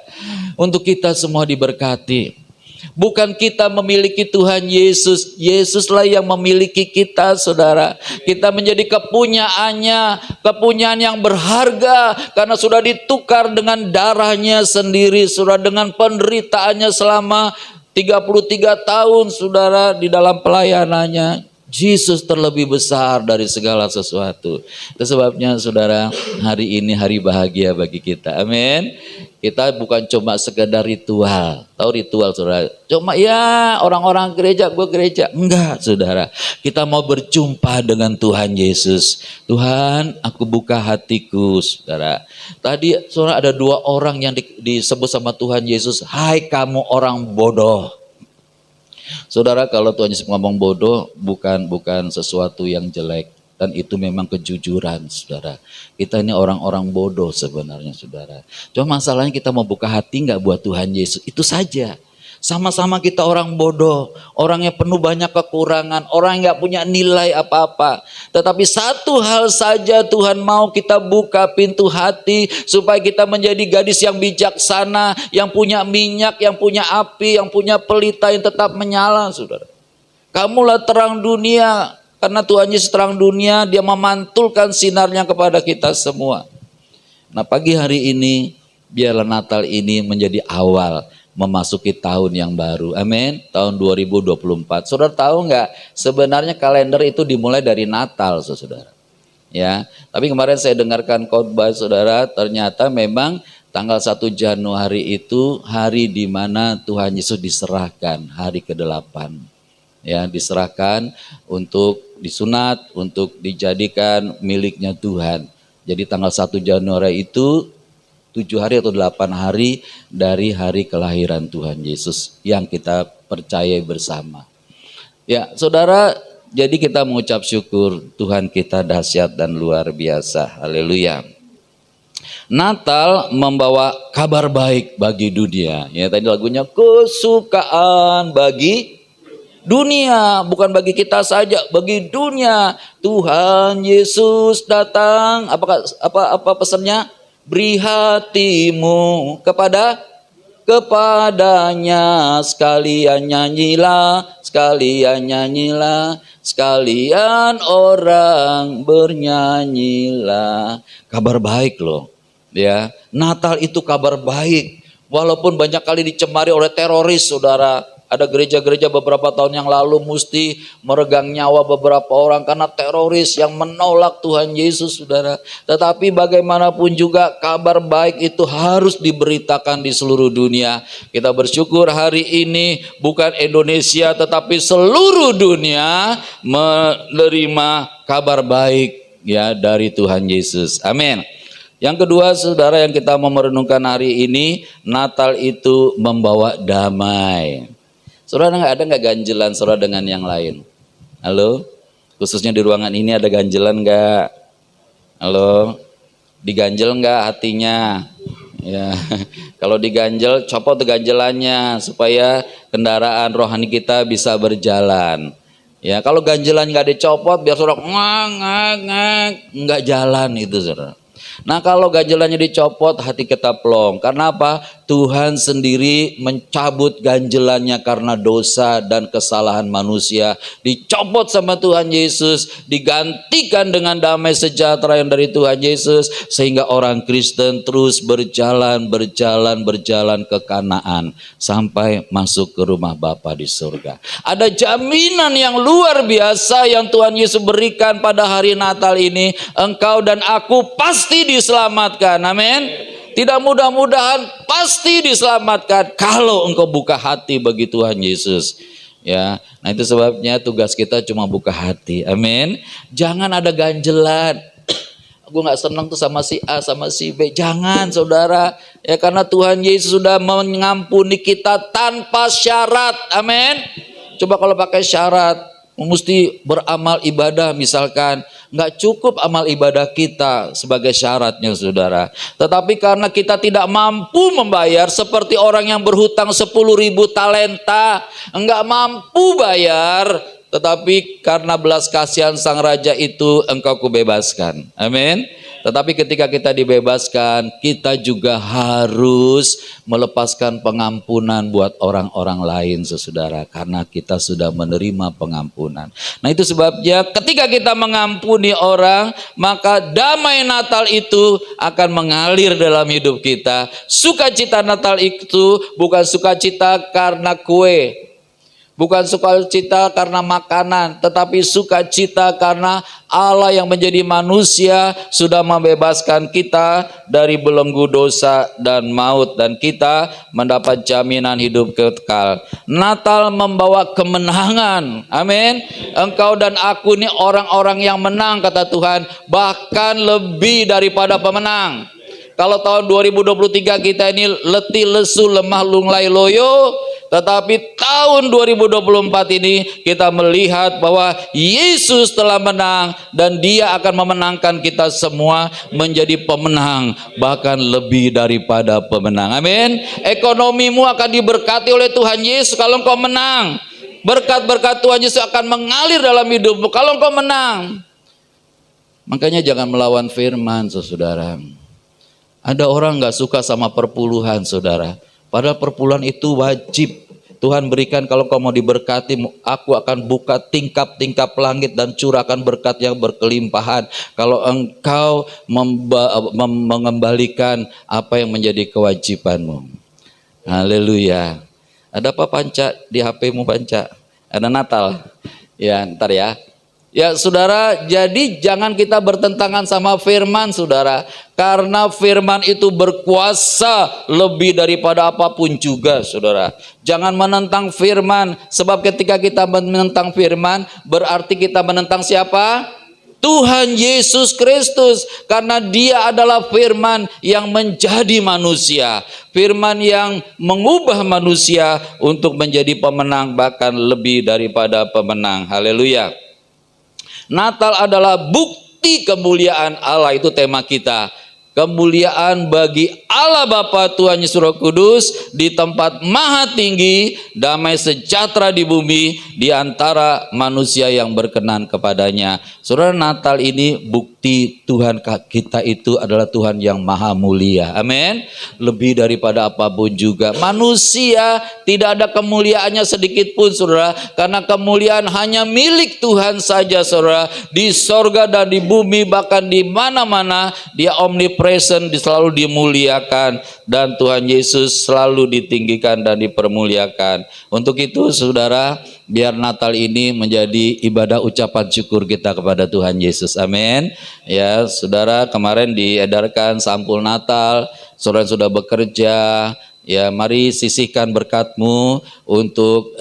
Untuk kita semua diberkati. Bukan kita memiliki Tuhan Yesus, Yesuslah yang memiliki kita, saudara. Kita menjadi kepunyaannya, kepunyaan yang berharga karena sudah ditukar dengan darahnya sendiri, sudah dengan penderitaannya selama 33 tahun, saudara, di dalam pelayanannya. Yesus terlebih besar dari segala sesuatu. Itu sebabnya saudara, hari ini hari bahagia bagi kita. Amin. Kita bukan cuma sekedar ritual. Tahu ritual saudara? Cuma ya orang-orang gereja, gue gereja. Enggak saudara. Kita mau berjumpa dengan Tuhan Yesus. Tuhan, aku buka hatiku saudara. Tadi saudara ada 2 orang yang disebut sama Tuhan Yesus. Hai kamu orang bodoh. Saudara, kalau Tuhan Yesus ngomong bodoh bukan sesuatu yang jelek, dan itu memang kejujuran, saudara. Kita ini orang-orang bodoh sebenarnya, saudara. Cuma masalahnya kita mau buka hati nggak buat Tuhan Yesus, itu saja. Sama-sama kita orang bodoh, orang yang penuh banyak kekurangan, orang yang nggak punya nilai apa-apa. Tetapi satu hal saja Tuhan mau kita buka pintu hati supaya kita menjadi gadis yang bijaksana, yang punya minyak, yang punya api, yang punya pelita yang tetap menyala, saudara. Kamulah terang dunia, karena Tuhan Yesus terang dunia, Dia memantulkan sinarnya kepada kita semua. Nah pagi hari ini, biarlah Natal ini menjadi awal memasuki tahun yang baru. Amin. Tahun 2024. Saudara tahu nggak? Sebenarnya kalender itu dimulai dari Natal, saudara. Ya. Tapi kemarin saya dengarkan khotbah saudara, ternyata memang tanggal 1 Januari itu hari di mana Tuhan Yesus diserahkan, hari ke-8. Ya, diserahkan untuk disunat, untuk dijadikan miliknya Tuhan. Jadi tanggal 1 Januari itu 7 hari atau 8 hari dari hari kelahiran Tuhan Yesus yang kita percaya bersama. Ya saudara, jadi kita mengucap syukur Tuhan kita dahsyat dan luar biasa. Haleluya. Natal membawa kabar baik bagi dunia. Ya tadi lagunya kesukaan bagi dunia, bukan bagi kita saja, bagi dunia. Tuhan Yesus datang. Apa pesannya? Beri hatimu kepadanya, sekalian nyanyilah, sekalian orang bernyanyilah. Kabar baik loh, ya. Natal itu kabar baik, walaupun banyak kali dicemari oleh teroris, saudara. Ada gereja-gereja beberapa tahun yang lalu mesti meregang nyawa beberapa orang karena teroris yang menolak Tuhan Yesus, saudara. Tetapi bagaimanapun juga kabar baik itu harus diberitakan di seluruh dunia. Kita bersyukur hari ini bukan Indonesia tetapi seluruh dunia menerima kabar baik ya dari Tuhan Yesus. Amin. Yang kedua, saudara, yang kita mau merenungkan hari ini, Natal itu membawa damai. Saudara ada nggak ganjelan saudara dengan yang lain? Halo? Khususnya di ruangan ini ada ganjelan nggak? Halo? Diganjel nggak hatinya? Ya, kalau diganjel copot ganjelannya supaya kendaraan rohani kita bisa berjalan. Ya, kalau ganjelan nggak dicopot biar saudara nggak jalan itu, saudara. Nah kalau ganjelannya dicopot hati kita plong. Karena apa? Tuhan sendiri mencabut ganjelannya karena dosa dan kesalahan manusia. Dicopot sama Tuhan Yesus, digantikan dengan damai sejahtera yang dari Tuhan Yesus. Sehingga orang Kristen terus berjalan ke Kanaan. Sampai masuk ke rumah Bapa di surga. Ada jaminan yang luar biasa yang Tuhan Yesus berikan pada hari Natal ini. Engkau dan aku pasti diselamatkan. Amin. Tidak mudah-mudahan pasti diselamatkan kalau engkau buka hati bagi Tuhan Yesus. Ya, nah itu sebabnya tugas kita cuma buka hati. Amin. Jangan ada ganjelan. gue nggak senang tuh sama si A, sama si B. Jangan saudara, ya karena Tuhan Yesus sudah mengampuni kita tanpa syarat, amin. Coba kalau pakai syarat, mesti beramal ibadah misalkan, nggak cukup amal ibadah kita sebagai syaratnya saudara. Tetapi karena kita tidak mampu membayar, seperti orang yang berhutang 10.000 talenta, nggak mampu bayar, tetapi karena belas kasihan sang raja itu engkau kubebaskan, amin. Tetapi ketika kita dibebaskan, kita juga harus melepaskan pengampunan buat orang-orang lain, saudara, karena kita sudah menerima pengampunan. Nah, itu sebabnya ketika kita mengampuni orang, maka damai Natal itu akan mengalir dalam hidup kita. Sukacita Natal itu bukan sukacita karena kue, bukan sukacita karena makanan, tetapi sukacita karena Allah yang menjadi manusia sudah membebaskan kita dari belenggu dosa dan maut, dan kita mendapat jaminan hidup kekal. Natal membawa kemenangan, amin. Engkau dan aku ini orang-orang yang menang, kata Tuhan, bahkan lebih daripada pemenang. Kalau tahun 2023 kita ini letih lesu, lemah lunglai loyo, tetapi tahun 2024 ini kita melihat bahwa Yesus telah menang dan Dia akan memenangkan kita semua menjadi pemenang, bahkan lebih daripada pemenang. Amin. Ekonomimu akan diberkati oleh Tuhan Yesus kalau engkau menang. Berkat-berkat Tuhan Yesus akan mengalir dalam hidupmu kalau engkau menang. Makanya jangan melawan firman, saudara. Ada orang gak suka sama perpuluhan, saudara. Padahal perpuluhan itu wajib. Tuhan berikan, kalau kau mau diberkati, aku akan buka tingkap-tingkap langit dan curahkan berkat yang berkelimpahan. Kalau engkau mengembalikan apa yang menjadi kewajibanmu. Haleluya. Ada apa Panca di HP-mu Panca? Ada Natal. Ya, ntar ya. Ya saudara, jadi jangan kita bertentangan sama firman, saudara. Karena firman itu berkuasa lebih daripada apapun juga, saudara. Jangan menentang firman, sebab ketika kita menentang firman, berarti kita menentang siapa? Tuhan Yesus Kristus. Karena Dia adalah firman yang menjadi manusia. Firman yang mengubah manusia untuk menjadi pemenang, bahkan lebih daripada pemenang. Haleluya. Natal adalah bukti kemuliaan Allah, itu tema kita. Kemuliaan bagi Allah Bapa, Tuhan Yesus Roh Kudus di tempat maha tinggi, damai sejahtera di bumi di antara manusia yang berkenan kepadanya. Saudara, Natal ini bukti Tuhan kita itu adalah Tuhan yang maha mulia. Amin. Lebih daripada apapun juga. Manusia tidak ada kemuliaannya sedikit pun, saudara, karena kemuliaan hanya milik Tuhan saja, saudara. Di sorga dan di bumi, bahkan di mana-mana Dia omnipresent, selalu dimuliakan, dan Tuhan Yesus selalu ditinggikan dan dipermuliakan. Untuk itu saudara, biar Natal ini menjadi ibadah ucapan syukur kita kepada Tuhan Yesus. Amin. Ya saudara, kemarin diedarkan sampul Natal, saudara sudah bekerja. Ya, mari sisihkan berkatmu untuk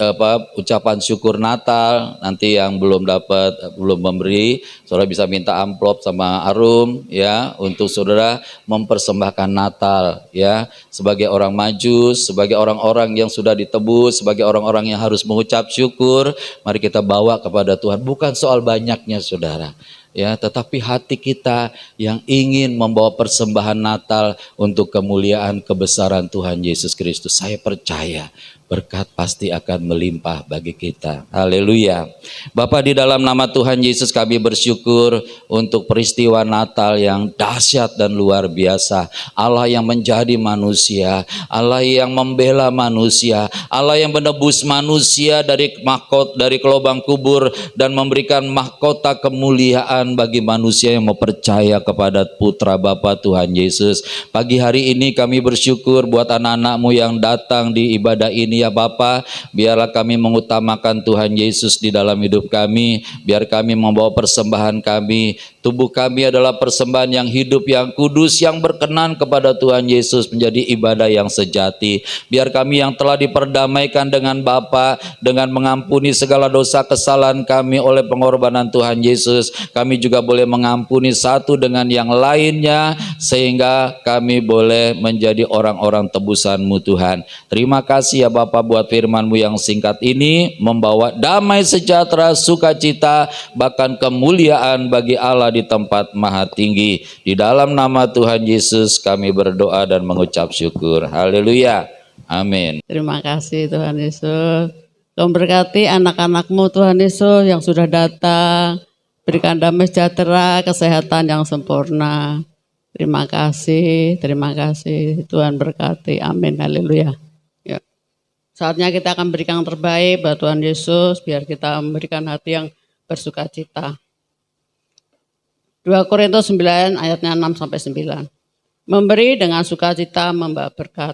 ucapan syukur Natal. Nanti yang belum dapat, belum memberi, saudara bisa minta amplop sama Arum ya, untuk saudara mempersembahkan Natal ya, sebagai orang Majus, sebagai orang-orang yang sudah ditebus, sebagai orang-orang yang harus mengucap syukur. Mari kita bawa kepada Tuhan, bukan soal banyaknya, saudara. Ya, tetapi hati kita yang ingin membawa persembahan Natal untuk kemuliaan kebesaran Tuhan Yesus Kristus. Saya percaya berkat pasti akan melimpah bagi kita. Haleluya. Bapa, di dalam nama Tuhan Yesus kami bersyukur untuk peristiwa Natal yang dahsyat dan luar biasa. Allah yang menjadi manusia, Allah yang membela manusia, Allah yang menebus manusia dari kelubang kubur dan memberikan mahkota kemuliaan bagi manusia yang mau percaya kepada Putra Bapa Tuhan Yesus. Pagi hari ini kami bersyukur buat anak-anak-Mu yang datang di ibadah ini, ini ya Bapa, biarlah kami mengutamakan Tuhan Yesus di dalam hidup kami, biar kami membawa persembahan kami. Tubuh kami adalah persembahan yang hidup, yang kudus, yang berkenan kepada Tuhan Yesus, menjadi ibadah yang sejati. Biar kami yang telah diperdamaikan dengan Bapa, dengan mengampuni segala dosa kesalahan kami oleh pengorbanan Tuhan Yesus, kami juga boleh mengampuni satu dengan yang lainnya, sehingga kami boleh menjadi orang-orang tebusan-Mu Tuhan. Terima kasih ya Bapa buat firman-Mu yang singkat ini, membawa damai sejahtera, sukacita, bahkan kemuliaan bagi Allah di tempat maha tinggi. Di dalam nama Tuhan Yesus kami berdoa dan mengucap syukur. Haleluya. Amin. Terima kasih Tuhan Yesus. Kau berkati anak-anak-Mu Tuhan Yesus yang sudah datang. Berikan damai sejahtera, kesehatan yang sempurna. Terima kasih Tuhan berkati. Amin. Haleluya. Ya. Saatnya kita akan berikan yang terbaik buat Tuhan Yesus, biar kita memberikan hati yang bersukacita. 2 Korintus 9 ayatnya 6-9. Memberi dengan sukacita membawa berkat.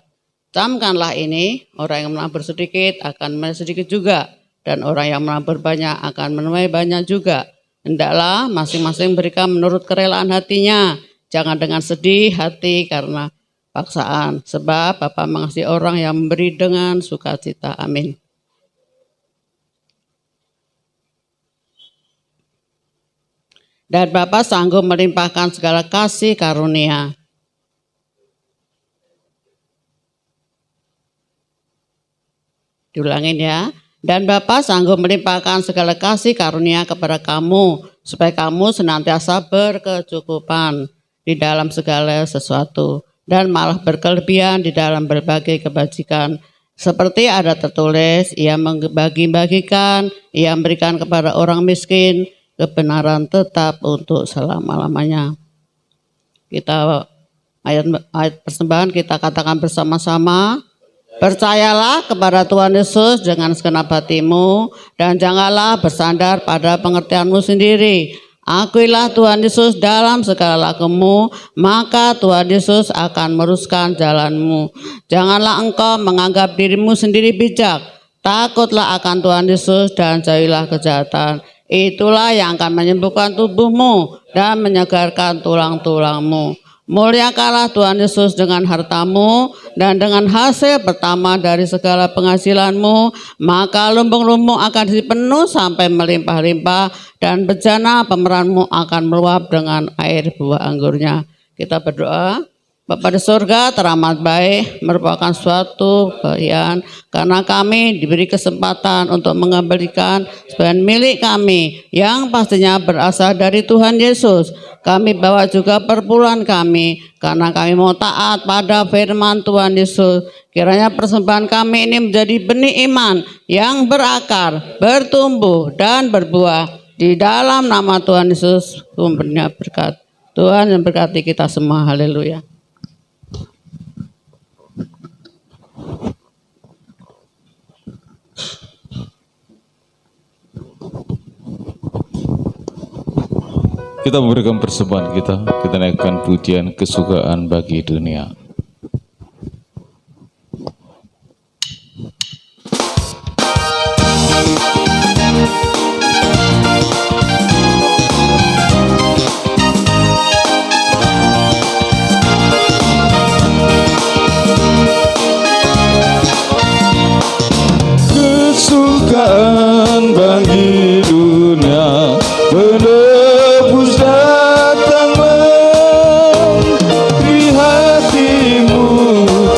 Camkanlah ini, orang yang menabur sedikit akan menuai sedikit juga, dan orang yang menabur banyak akan menuai banyak juga. Hendaklah masing-masing berikan menurut kerelaan hatinya, jangan dengan sedih hati karena paksaan, sebab Bapa mengasihi orang yang memberi dengan sukacita. Amin. Dan Bapa sanggup melimpahkan segala kasih karunia. Diulangin ya. Dan Bapa sanggup melimpahkan segala kasih karunia kepada kamu, supaya kamu senantiasa berkecukupan di dalam segala sesuatu, dan malah berkelebihan di dalam berbagai kebajikan. Seperti ada tertulis, ia membagi-bagikan, ia memberikan kepada orang miskin, kebenaran tetap untuk selama-lamanya. Kita ayat persembahan kita katakan bersama-sama. Percayalah kepada Tuhan Yesus dengan segenap hatimu, dan janganlah bersandar pada pengertianmu sendiri. Akuilah Tuhan Yesus dalam segala lakumu, maka Tuhan Yesus akan meruskan jalanmu. Janganlah engkau menganggap dirimu sendiri bijak. Takutlah akan Tuhan Yesus dan jauhilah kejahatan. Itulah yang akan menyembuhkan tubuhmu dan menyegarkan tulang-tulangmu. Muliakanlah Tuhan Yesus dengan hartamu dan dengan hasil pertama dari segala penghasilanmu, maka lumbung-lumbung akan dipenuh sampai melimpah-limpah, dan bejana pemeranmu akan meluap dengan air buah anggurnya. Kita berdoa. Bapa di surga, teramat baik, merupakan suatu bagian karena kami diberi kesempatan untuk mengembalikan sebagian milik kami yang pastinya berasal dari Tuhan Yesus. Kami bawa juga perpuluhan kami karena kami mau taat pada firman Tuhan Yesus. Kiranya persembahan kami ini menjadi benih iman yang berakar, bertumbuh dan berbuah. Di dalam nama Tuhan Yesus, sumbernya berkat. Tuhan yang berkati kita semua. Haleluya. Kita memberikan persembahan kita naikkan pujian kesukaan bagi dunia. Kesukaan bagi dunia, menebus datanglah, beri hatimu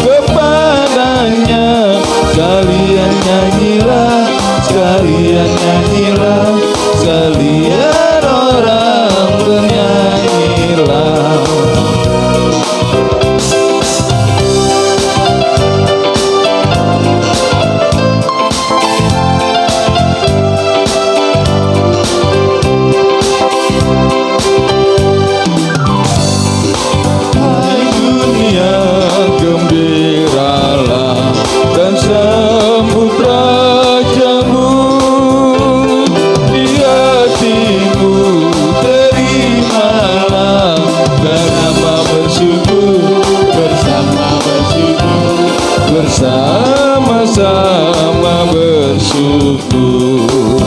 kepadanya. Sekalian nyanyilah, sekalian nyanyilah, sekalian orang bernyanyilah. Di hati bersyukur.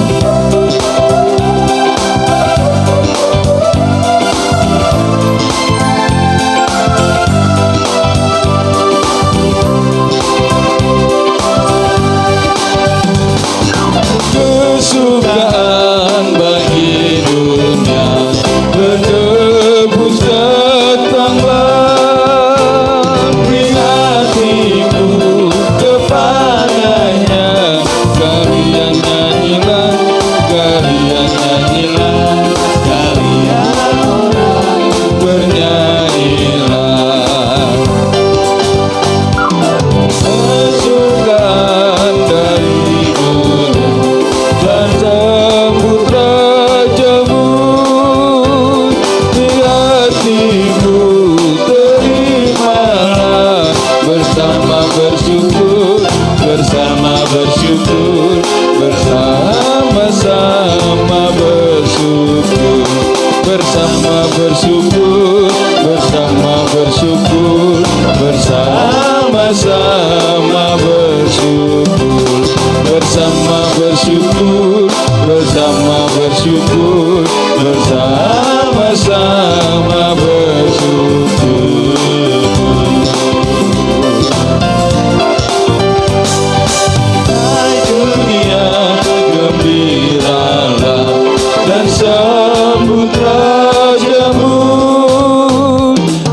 Kesukaan bagi dunia menebus ketangguhan, beri hatimu kepadanya. Kalian nyanyilah, kalian nyanyilah, kalian orang bernyanyilah. Kesukaan dari dunia dan sambut rajamu, di hatimu terimalah. Bersama bersyukur, bersama bersyukur, bersama-sama bersyukur. Bersama bersyukur, bersama bersyukur, bersama-sama bersyukur. Bersama bersyukur, bersama bersyukur, bersama-sama bersyukur. Hai dunia, gembiralah dan sambut rajamu,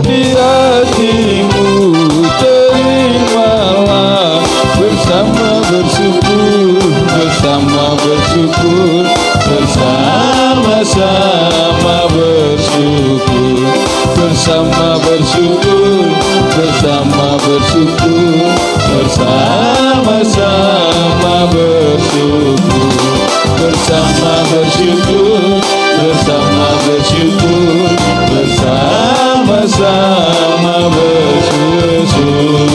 di hatimu terimalah. Bersama bersyukur, bersama bersyukur, bersama-sama bersyukur. Bersama bersyukur, bersama bersyukur, bersama-sama bersyukur. Bersama bersyukur, bersama bersyukur, bersama-sama bersyukur.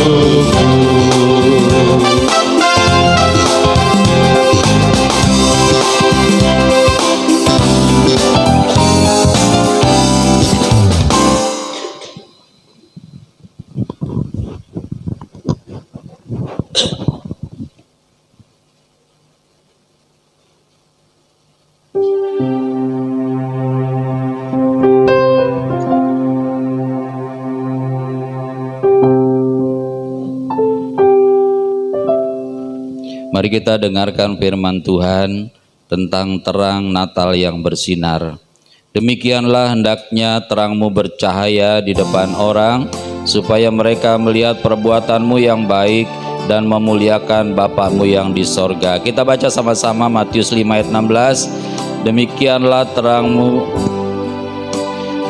Mari kita dengarkan firman Tuhan tentang terang Natal yang bersinar. Demikianlah hendaknya terangmu bercahaya di depan orang, supaya mereka melihat perbuatanmu yang baik dan memuliakan Bapamu yang di sorga. Kita baca sama-sama Matius 5 ayat 16. Demikianlah terangmu,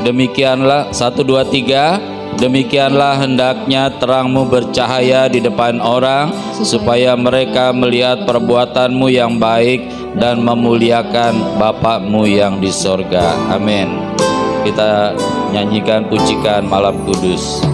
demikianlah 1, 2, 3. Demikianlah hendaknya terangmu bercahaya di depan orang, supaya mereka melihat perbuatanmu yang baik dan memuliakan Bapamu yang di sorga. Amin. Kita nyanyikan pujikan Malam Kudus.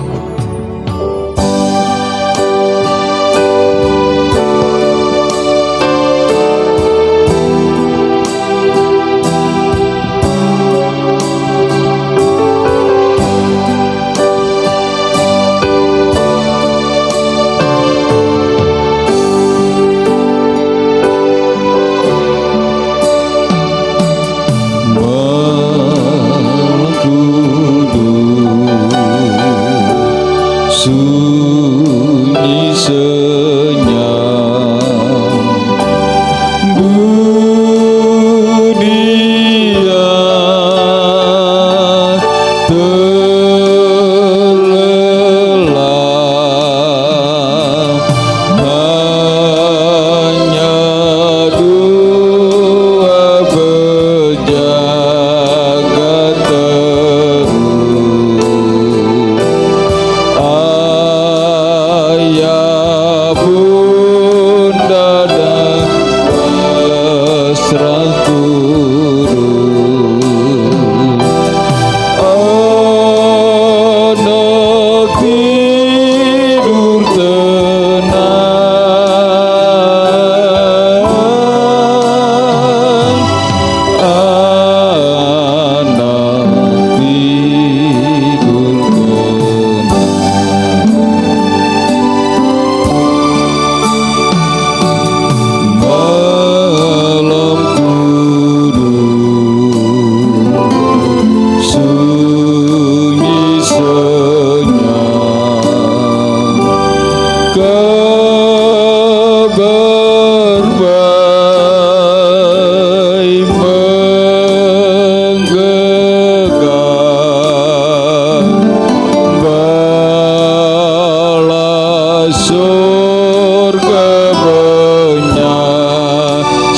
Malam Kudus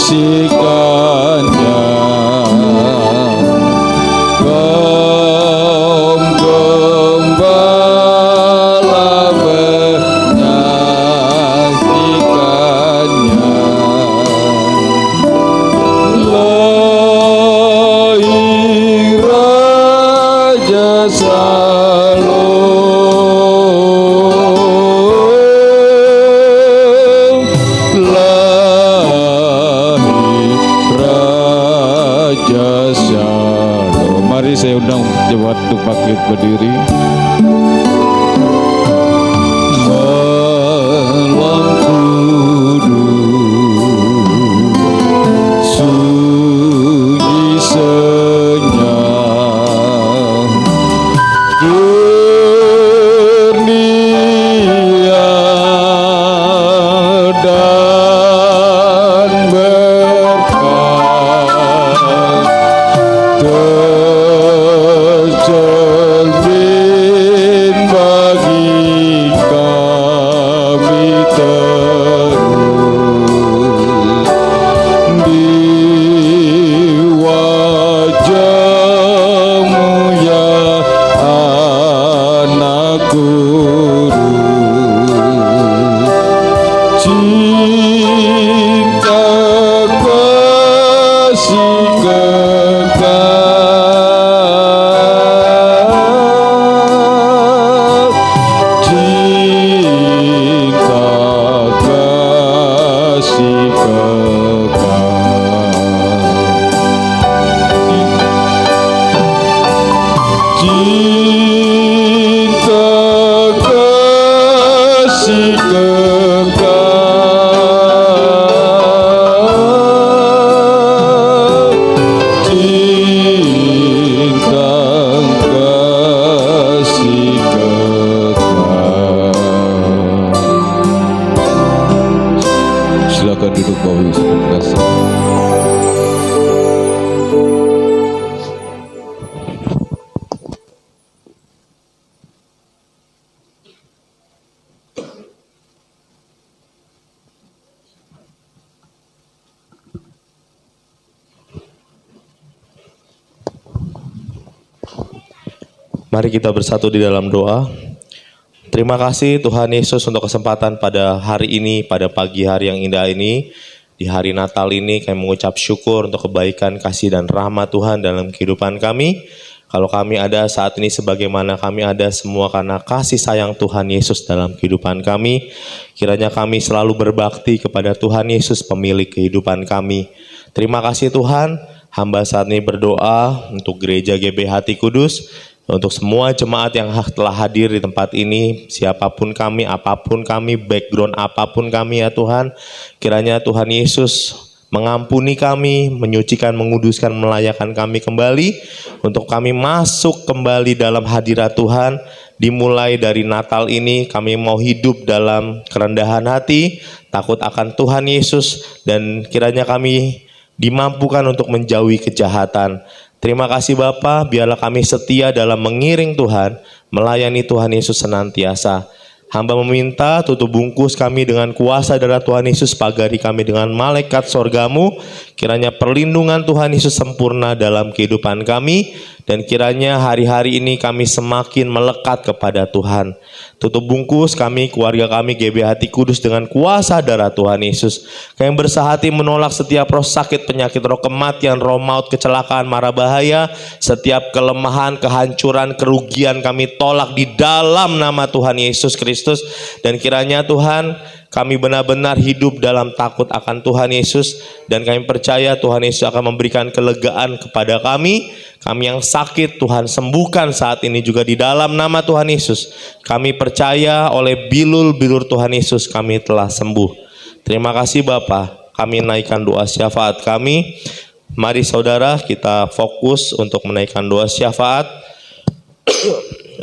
bisikannya, gembala menyaksikannya. Lahir Raja Salom, lahir Raja Salom. Mari saya undang jemaat untuk bangkit berdiri. Malam kudus, sunyi senyap, kurnia dan berkat tercermin bagi kami terus di wajahmu ya anakku, cinta kasih kekal, cinta kasih kekal. Cinta kasih kekal, cinta kasih kekal. Silakan duduk Bapak Ibu. Terima kasih. Mari kita bersatu di dalam doa. Terima kasih Tuhan Yesus untuk kesempatan pada hari ini, pada pagi hari yang indah ini. Di hari Natal ini kami mengucap syukur untuk kebaikan, kasih dan rahmat Tuhan dalam kehidupan kami. Kalau kami ada saat ini sebagaimana kami ada semua karena kasih sayang Tuhan Yesus dalam kehidupan kami. Kiranya kami selalu berbakti kepada Tuhan Yesus pemilik kehidupan kami. Terima kasih Tuhan, hamba saat ini berdoa untuk gereja GB Hati Kudus, untuk semua jemaat yang telah hadir di tempat ini, siapapun kami, apapun kami, background apapun kami ya Tuhan. Kiranya Tuhan Yesus mengampuni kami, menyucikan, menguduskan, melayakkan kami kembali, untuk kami masuk kembali dalam hadirat Tuhan. Dimulai dari Natal ini kami mau hidup dalam kerendahan hati, takut akan Tuhan Yesus, dan kiranya kami dimampukan untuk menjauhi kejahatan. Terima kasih Bapa, biarlah kami setia dalam mengiring Tuhan, melayani Tuhan Yesus senantiasa. Hamba meminta tutup bungkus kami dengan kuasa darah Tuhan Yesus, pagari kami dengan malaikat sorgamu. Kiranya perlindungan Tuhan Yesus sempurna dalam kehidupan kami, dan kiranya hari-hari ini kami semakin melekat kepada Tuhan. Tutup bungkus kami, keluarga kami GB Hati Kudus dengan kuasa darah Tuhan Yesus. Kami bersahati menolak setiap roh sakit, penyakit, roh kematian, roh maut, kecelakaan, mara bahaya. Setiap kelemahan, kehancuran, kerugian kami tolak di dalam nama Tuhan Yesus Kristus. Dan kiranya Tuhan, kami benar-benar hidup dalam takut akan Tuhan Yesus, dan kami percaya Tuhan Yesus akan memberikan kelegaan kepada kami. Kami yang sakit Tuhan sembuhkan saat ini juga di dalam nama Tuhan Yesus. Kami percaya oleh bilur-bilur Tuhan Yesus kami telah sembuh. Terima kasih Bapa. Kami naikkan doa syafaat kami. Mari saudara kita fokus untuk menaikkan doa syafaat.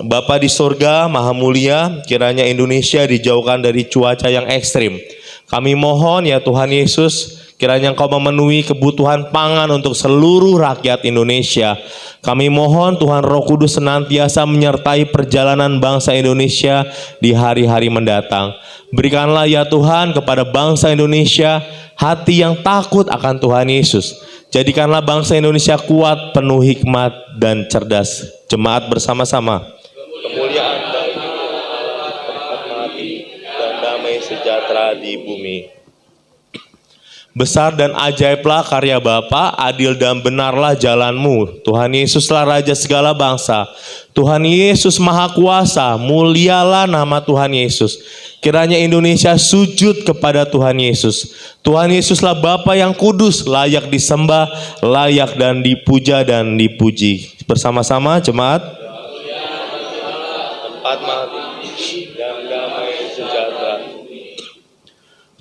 Bapa di surga Maha Mulia, kiranya Indonesia dijauhkan dari cuaca yang ekstrim. Kami mohon ya Tuhan Yesus, kiranya Engkau memenuhi kebutuhan pangan untuk seluruh rakyat Indonesia. Kami mohon Tuhan Roh Kudus senantiasa menyertai perjalanan bangsa Indonesia di hari-hari mendatang. Berikanlah ya Tuhan kepada bangsa Indonesia hati yang takut akan Tuhan Yesus. Jadikanlah bangsa Indonesia kuat, penuh hikmat dan cerdas. Jemaat bersama-sama. Kemuliaan bagi Allah, tempat mati dan damai sejahtera di bumi. Besar dan ajaiblah karya Bapa, adil dan benarlah jalanmu. Tuhan Yesuslah Raja segala bangsa. Tuhan Yesus Maha Kuasa, mulialah nama Tuhan Yesus. Kiranya Indonesia sujud kepada Tuhan Yesus. Tuhan Yesuslah Bapa yang kudus, layak disembah, layak dan dipuja dan dipuji. Bersama-sama jemaat. Tempat mati dan damai sejahtera.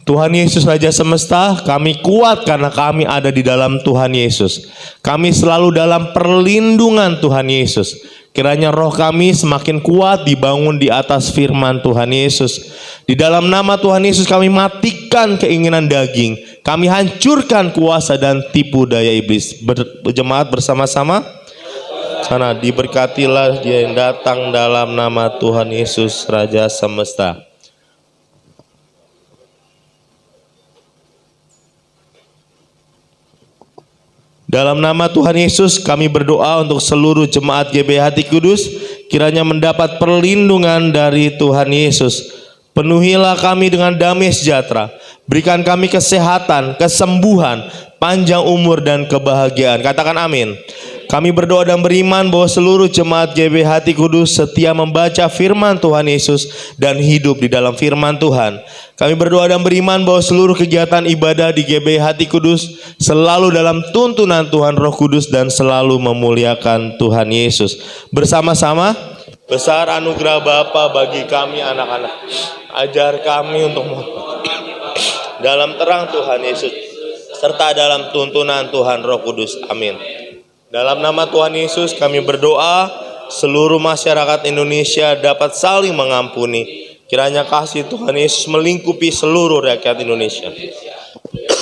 Tuhan Yesus Raja Semesta, kami kuat karena kami ada di dalam Tuhan Yesus. Kami selalu dalam perlindungan Tuhan Yesus. Kiranya roh kami semakin kuat dibangun di atas firman Tuhan Yesus. Di dalam nama Tuhan Yesus kami matikan keinginan daging. Kami hancurkan kuasa dan tipu daya iblis. Berjemaat bersama-sama. Sana diberkatilah dia yang datang dalam nama Tuhan Yesus Raja Semesta. Dalam nama Tuhan Yesus kami berdoa untuk seluruh jemaat GBI Hati Kudus, kiranya mendapat perlindungan dari Tuhan Yesus. Penuhilah kami dengan damai sejahtera, berikan kami kesehatan, kesembuhan, panjang umur dan kebahagiaan. Katakan amin. Kami berdoa dan beriman bahwa seluruh jemaat GBI Hati Kudus setia membaca firman Tuhan Yesus dan hidup di dalam firman Tuhan. Kami berdoa dan beriman bahwa seluruh kegiatan ibadah di GBI Hati Kudus selalu dalam tuntunan Tuhan Roh Kudus dan selalu memuliakan Tuhan Yesus. Bersama-sama, besar anugerah Bapa bagi kami anak-anak. Ajar kami untuk dalam terang Tuhan Yesus serta dalam tuntunan Tuhan Roh Kudus. Amin. Dalam nama Tuhan Yesus kami berdoa seluruh masyarakat Indonesia dapat saling mengampuni. Kiranya kasih Tuhan Yesus melingkupi seluruh rakyat Indonesia.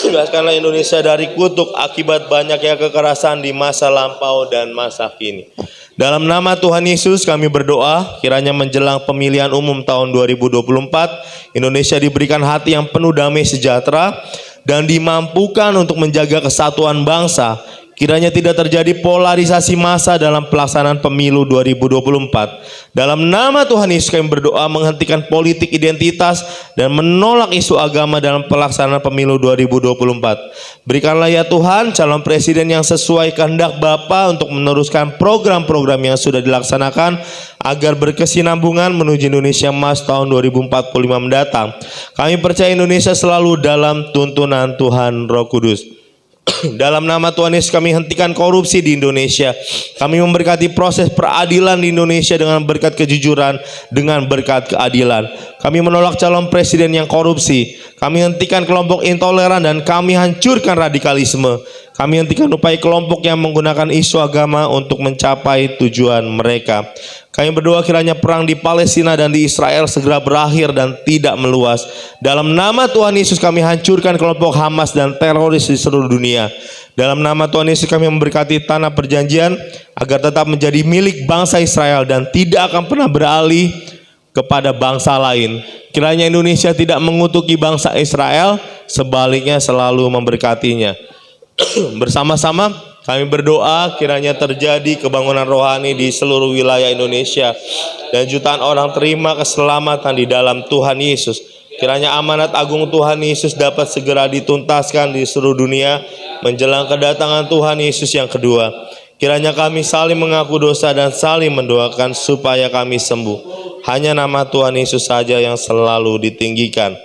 Bebaskanlah Indonesia dari kutuk akibat banyaknya kekerasan di masa lampau dan masa kini. Dalam nama Tuhan Yesus kami berdoa, kiranya menjelang pemilihan umum tahun 2024, Indonesia diberikan hati yang penuh damai sejahtera dan dimampukan untuk menjaga kesatuan bangsa. Kiranya tidak terjadi polarisasi massa dalam pelaksanaan pemilu 2024. Dalam nama Tuhan Yesus kami berdoa menghentikan politik identitas dan menolak isu agama dalam pelaksanaan pemilu 2024. Berikanlah ya Tuhan calon presiden yang sesuai kehendak Bapa untuk meneruskan program-program yang sudah dilaksanakan agar berkesinambungan menuju Indonesia Emas tahun 2045 mendatang. Kami percaya Indonesia selalu dalam tuntunan Tuhan Roh Kudus. Dalam nama Tuhan Yesus kami hentikan korupsi di Indonesia. Kami memberkati proses peradilan di Indonesia dengan berkat kejujuran, dengan berkat keadilan. Kami menolak calon presiden yang korupsi. Kami hentikan kelompok intoleran dan kami hancurkan radikalisme. Kami hentikan upaya kelompok yang menggunakan isu agama untuk mencapai tujuan mereka. Kami berdoa kiranya perang di Palestina dan di Israel segera berakhir dan tidak meluas. Dalam nama Tuhan Yesus kami hancurkan kelompok Hamas dan teroris di seluruh dunia. Dalam nama Tuhan Yesus kami memberkati tanah perjanjian agar tetap menjadi milik bangsa Israel dan tidak akan pernah beralih kepada bangsa lain. Kiranya Indonesia tidak mengutuki bangsa Israel, sebaliknya selalu memberkatinya. Bersama-sama kami berdoa kiranya terjadi kebangunan rohani di seluruh wilayah Indonesia dan jutaan orang terima keselamatan di dalam Tuhan Yesus. Kiranya amanat agung Tuhan Yesus dapat segera dituntaskan di seluruh dunia menjelang kedatangan Tuhan Yesus yang kedua. Kiranya kami saling mengaku dosa dan saling mendoakan supaya kami sembuh. Hanya nama Tuhan Yesus saja yang selalu ditinggikan.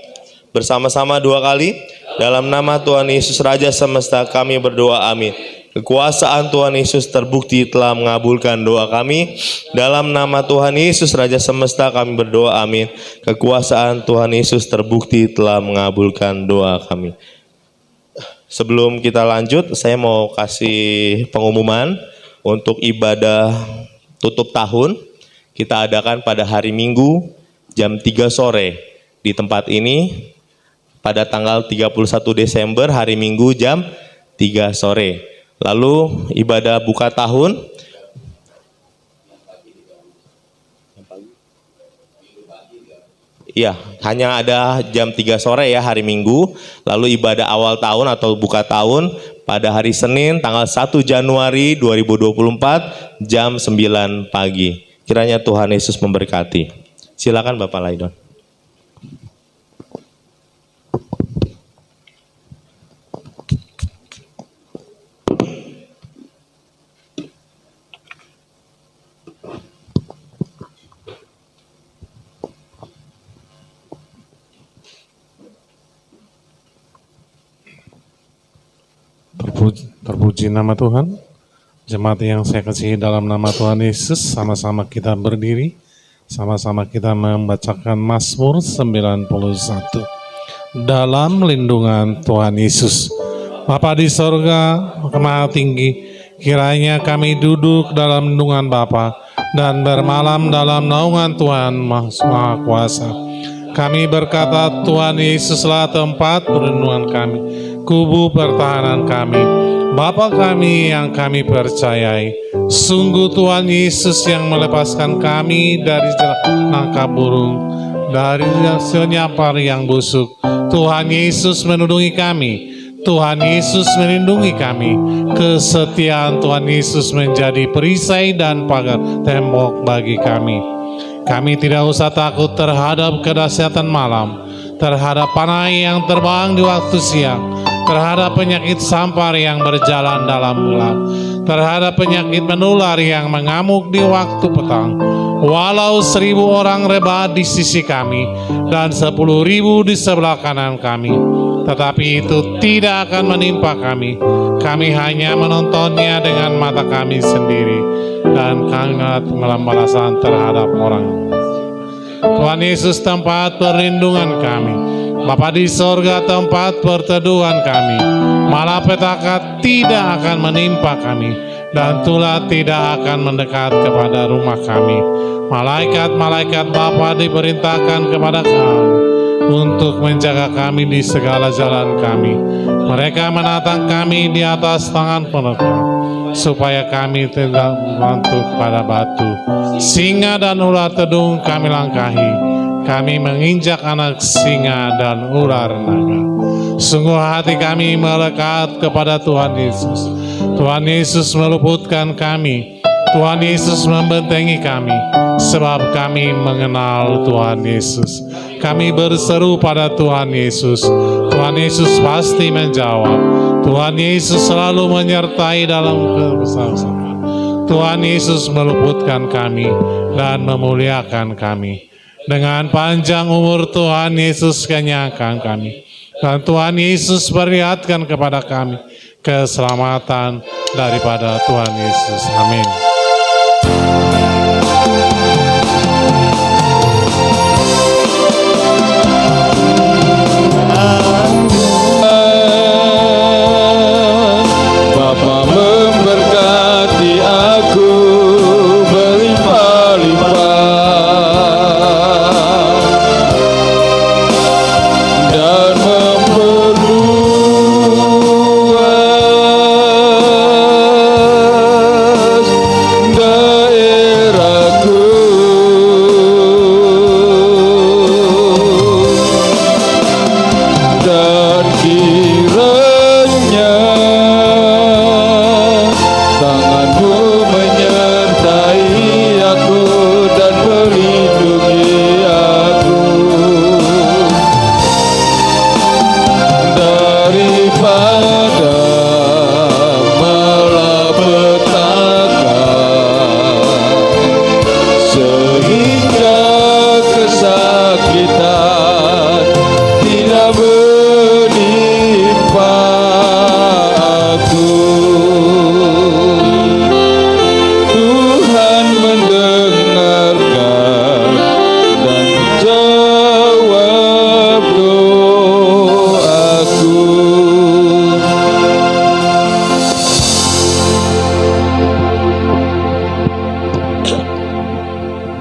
Bersama-sama dua kali. Dalam nama Tuhan Yesus Raja Semesta kami berdoa, amin. Kekuasaan Tuhan Yesus terbukti telah mengabulkan doa kami. Dalam nama Tuhan Yesus Raja Semesta kami berdoa, amin. Kekuasaan Tuhan Yesus terbukti telah mengabulkan doa kami. Sebelum kita lanjut, saya mau kasih pengumuman untuk ibadah tutup tahun. Kita adakan pada hari Minggu jam 3 sore di tempat ini. Pada tanggal 31 Desember hari Minggu jam 3 sore. Lalu ibadah buka tahun Iya, hanya ada jam 3 sore ya hari Minggu. Lalu ibadah awal tahun atau buka tahun pada hari Senin tanggal 1 Januari 2024 jam 9 pagi. Kiranya Tuhan Yesus memberkati. Silakan Bapak Laidon. Terpuji nama Tuhan. Jemaat yang saya kasihi dalam nama Tuhan Yesus, sama-sama kita berdiri, sama-sama kita membacakan Mazmur 91. Dalam lindungan Tuhan Yesus. Bapa di sorga, Maha tinggi, kiranya kami duduk dalam lindungan Bapa dan bermalam dalam naungan Tuhan Maha Kuasa. Kami berkata, Tuhan Yesuslah tempat perlindungan kami, kubu pertahanan kami, Bapa kami yang kami percayai. Sungguh Tuhan Yesus yang melepaskan kami dari nangka burung, dari senyapar yang busuk. Tuhan Yesus melindungi kami, Tuhan Yesus melindungi kami. Kesetiaan Tuhan Yesus menjadi perisai dan pagar tembok bagi kami. Kami tidak usah takut terhadap kedahsyatan malam, terhadap panah yang terbang di waktu siang, terhadap penyakit sampar yang berjalan dalam gelap, terhadap penyakit menular yang mengamuk di waktu petang. Walau 1000 orang rebah di sisi kami dan 10.000 di sebelah kanan kami, tetapi itu tidak akan menimpa kami. Kami hanya menontonnya dengan mata kami sendiri dan sangat balasan terhadap orang. Tuhan Yesus tempat perlindungan kami, Bapa di sorga tempat perteduhan kami. Malapetaka tidak akan menimpa kami dan tulah tidak akan mendekat kepada rumah kami. Malaikat-malaikat Bapa diperintahkan kepada kami untuk menjaga kami di segala jalan kami. Mereka menatang kami di atas tangan mereka, supaya kami tidak mengantuk pada batu. Singa dan ular tedung kami langkahi, kami menginjak anak singa dan ular naga. Sungguh hati kami melekat kepada Tuhan Yesus. Tuhan Yesus meluputkan kami, Tuhan Yesus membentengi kami, sebab kami mengenal Tuhan Yesus. Kami berseru pada Tuhan Yesus, Tuhan Yesus pasti menjawab. Tuhan Yesus selalu menyertai dalam kebesaran. Tuhan Yesus meluputkan kami dan memuliakan kami. Dengan panjang umur Tuhan Yesus kenyangkan kami, dan Tuhan Yesus perlihatkan kepada kami keselamatan daripada Tuhan Yesus. Amin. Bapa memberkati aku berlimpah-limpah dan memperluas daerahku. Dan kiranya tanganmu menyertai aku dan melindungi aku daripada malapetaka, sehingga kesakitan tidak menimpa aku. Tuhan mendengarkan dan jawab doaku.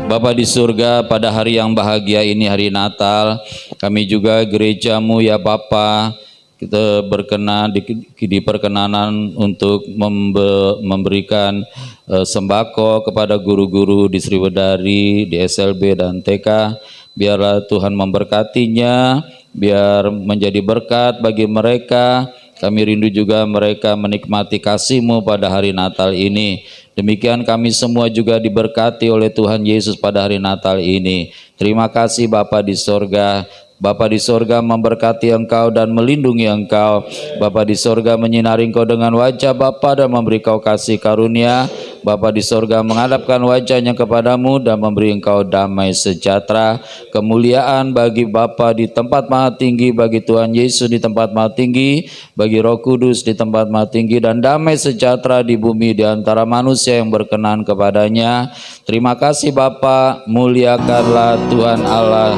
Bapa di surga, pada hari yang bahagia ini, hari Natal, kami juga gerejamu ya Bapa, kita di perkenanan untuk memberikan sembako kepada guru-guru di Sriwedari, di SLB dan TK. biarlah Tuhan memberkatinya, biar menjadi berkat bagi mereka. Kami rindu juga mereka menikmati kasih-Mu pada hari Natal ini. Demikian kami semua juga diberkati oleh Tuhan Yesus pada hari Natal ini. Terima kasih Bapa di sorga. Bapa di sorga memberkati Engkau dan melindungi Engkau. Bapa di sorga menyinari Engkau dengan wajah Bapa dan memberi Kau kasih karunia. Bapa di sorga menghadapkan wajahnya kepadamu dan memberi Engkau damai sejahtera. Kemuliaan bagi Bapa di tempat maha tinggi, bagi Tuhan Yesus di tempat maha tinggi, bagi Roh Kudus di tempat maha tinggi, dan damai sejahtera di bumi di antara manusia yang berkenan kepadanya. Terima kasih Bapa, muliakanlah Tuhan Allah.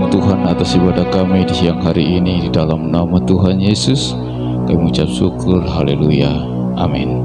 Tuhan atas ibadah kami di siang hari ini di dalam nama Tuhan Yesus. Kami mengucap syukur. Haleluya. Amin.